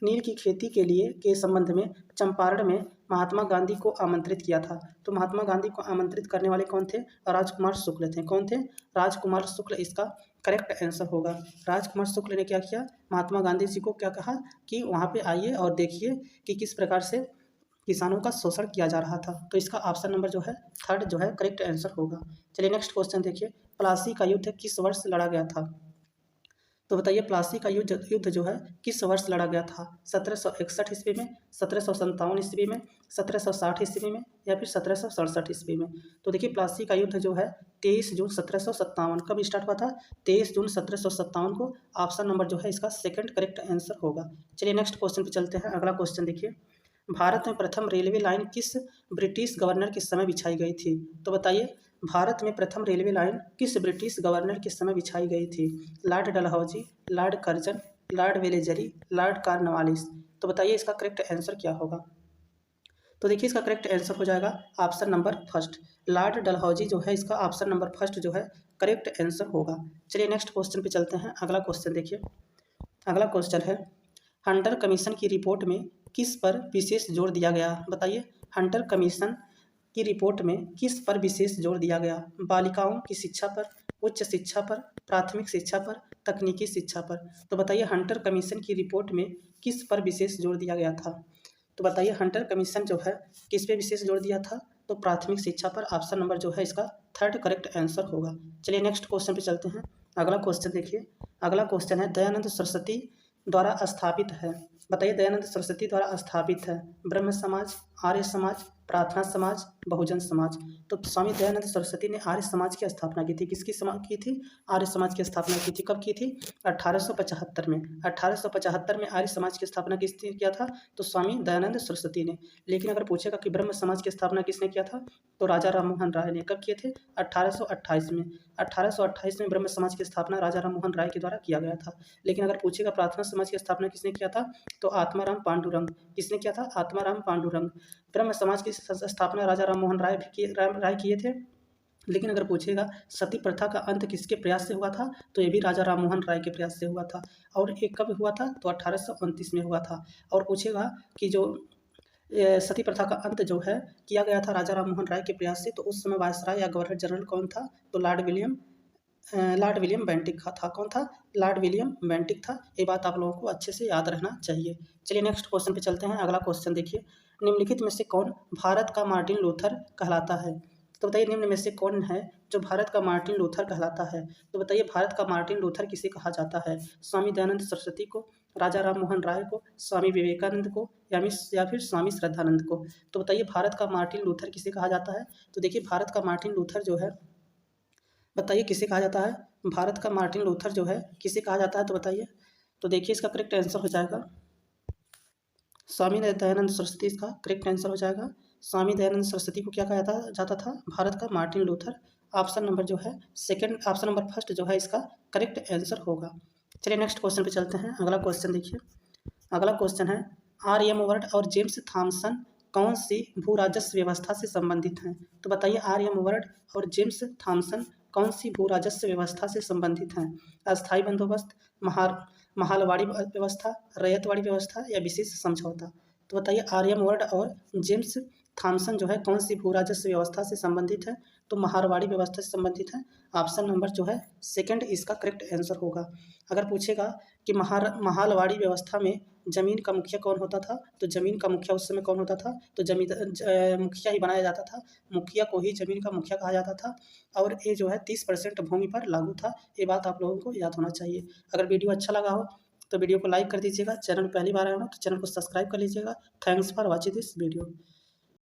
नील की खेती के संबंध में चंपारण में महात्मा गांधी को आमंत्रित किया था? तो महात्मा गांधी को आमंत्रित करने वाले कौन थे? राजकुमार शुक्ल थे। कौन थे? राजकुमार शुक्ल इसका करेक्ट आंसर होगा। राजकुमार शुक्ल ने क्या किया? महात्मा गांधी जी को क्या कहा कि वहाँ पे आइए और देखिए कि किस प्रकार से किसानों का शोषण किया जा रहा था। तो इसका ऑप्शन नंबर जो है थर्ड जो है करेक्ट आंसर होगा। चलिए नेक्स्ट क्वेश्चन देखिए, प्लासी का युद्ध किस वर्ष लड़ा गया था? तो बताइए प्लासी का युद्ध जो है किस वर्ष लड़ा गया था? 1761 ईस्वी में, 1757 ईस्वी में, 1760 ईस्वी में, या फिर 1767 ईस्वी में? तो देखिए प्लासी का युद्ध जो है 23 जून 1757 कब स्टार्ट हुआ था? 23 जून 1757 को। ऑप्शन नंबर जो है इसका सेकंड करेक्ट आंसर होगा। चलिए नेक्स्ट क्वेश्चन पे चलते हैं। अगला क्वेश्चन देखिए, भारत में प्रथम रेलवे लाइन किस ब्रिटिश गवर्नर के समय बिछाई गई थी? तो बताइए भारत में प्रथम रेलवे लाइन किस ब्रिटिश गवर्नर के समय बिछाई गई थी? Lord Dalhousie, Lord Curzon, Lord Wellesley, Lord Cornwallis. तो बताइए इसका करेक्ट आंसर क्या होगा? तो देखिए इसका करेक्ट आंसर हो जाएगा option number first. Lord Dalhousie जो है इसका ऑप्शन नंबर फर्स्ट जो है करेक्ट आंसर होगा। चलिए नेक्स्ट क्वेश्चन पे चलते हैं। अगला क्वेश्चन देखिए, अगला क्वेश्चन है हंटर कमीशन की रिपोर्ट में किस पर विशेष जोर दिया गया? बताइए हंटर कमीशन की रिपोर्ट में किस पर विशेष जोर दिया गया? बालिकाओं की शिक्षा पर, उच्च शिक्षा पर, प्राथमिक शिक्षा पर, तकनीकी शिक्षा पर? तो बताइए हंटर कमीशन की रिपोर्ट में किस पर विशेष जोर दिया गया था? तो बताइए हंटर कमीशन जो है किस पे विशेष जोर दिया था? तो प्राथमिक शिक्षा पर। ऑप्शन नंबर जो है इसका थर्ड करेक्ट आंसर होगा। चलिए नेक्स्ट क्वेश्चन पे चलते हैं। अगला क्वेश्चन देखिए, अगला क्वेश्चन है दयानंद सरस्वती द्वारा स्थापित है। बताइए दयानंद सरस्वती द्वारा स्थापित है ब्रह्म समाज, आर्य समाज, प्रार्थना समाज, बहुजन समाज? तो स्वामी दयानंद सरस्वती ने आर्य समाज की स्थापना की थी। किसकी समाज की थी? आर्य समाज की स्थापना की थी। कब की थी? 1875 में। 1875 में आर्य समाज की स्थापना किसने किया था? तो स्वामी दयानंद सरस्वती ने। लेकिन अगर पूछेगा कि ब्रह्म समाज की स्थापना किसने किया था, तो राजा राम मोहन राय ने। कब किए थे? 1828 में। 1828 में ब्रह्म समाज की स्थापना राजा राम मोहन राय के द्वारा किया गया था। लेकिन अगर पूछेगा प्रार्थना समाज की स्थापना किसने किया था, तो आत्माराम पांडुरंग। किसने किया था? आत्माराम पांडुरंग। ब्रह्म समाज की स्थापना राजा राम मोहन राय किए थे। लेकिन अगर पूछेगा सती प्रथा का अंत किसके प्रयास से हुआ था, तो ये भी राजा राम मोहन राय के प्रयास से हुआ था। और ये कब हुआ था? तो 1829 में हुआ था। और पूछेगा कि जो सती प्रथा का अंत जो है किया गया था राजा राम मोहन राय के प्रयास से, तो उस समय वायसराय या गवर्नर जनरल कौन था? तो लॉर्ड विलियम बेंटिक था। कौन था? लॉर्ड विलियम बेंटिक था। ये बात आप लोगों को अच्छे से याद रहना चाहिए। चलिए नेक्स्ट क्वेश्चन पे चलते हैं। अगला क्वेश्चन देखिए, निम्नलिखित में से कौन भारत का मार्टिन लूथर कहलाता है? तो बताइए निम्न में से कौन है जो भारत का मार्टिन लूथर कहलाता है? तो बताइए भारत का मार्टिन लूथर किसे कहा जाता है? स्वामी दयानंद सरस्वती को, राजा राम मोहन राय को, स्वामी विवेकानंद को, या फिर स्वामी श्रद्धानंद को? तो बताइए भारत का मार्टिन लूथर किसे कहा जाता है? तो देखिए भारत का मार्टिन लूथर जो है, बताइए किसे कहा जाता है? भारत का मार्टिन लूथर जो है किसे कहा जाता है? तो बताइए। तो देखिए इसका करेक्ट आंसर हो जाएगा स्वामी दयानंद सरस्वती। इसका करेक्ट आंसर हो जाएगा स्वामी दयानंद सरस्वती को क्या कहा जाता था? भारत का मार्टिन लूथर। ऑप्शन नंबर जो है सेकंड, ऑप्शन नंबर फर्स्ट जो है इसका करेक्ट आंसर होगा। चलिए नेक्स्ट क्वेश्चन पे चलते हैं। अगला क्वेश्चन देखिए, अगला क्वेश्चन है आर्यमवर्त और जेम्स थॉमसन कौन सी भू राजस्व व्यवस्था से संबंधित हैं? तो बताइए आर्यमवर्त और जेम्स थॉमसन कौन सी भू राजस्व व्यवस्था से संबंधित हैं? अस्थायी बंदोबस्त, महालवाड़ी व्यवस्था, रैयतवाड़ी व्यवस्था या विशेष समझौता। तो बताइए आर्यमवर्ड और जेम्स थॉमसन जो है कौन सी भू राजस्व व्यवस्था से संबंधित है? तो महारवाड़ी व्यवस्था से संबंधित है। ऑप्शन नंबर जो है सेकंड इसका करेक्ट आंसर होगा। अगर पूछेगा कि महालवाड़ी व्यवस्था में ज़मीन का मुखिया कौन होता था, तो ज़मीन का मुखिया उस समय कौन होता था, तो मुखिया ही बनाया जाता था। मुखिया को ही ज़मीन का मुखिया कहा जाता था और ये जो है 30% भूमि पर लागू था। ये बात आप लोगों को याद होना चाहिए। अगर वीडियो अच्छा लगा हो तो वीडियो को लाइक कर दीजिएगा। चैनल पहली बार आया हो तो चैनल को सब्सक्राइब कर लीजिएगा। Thanks for watching this video.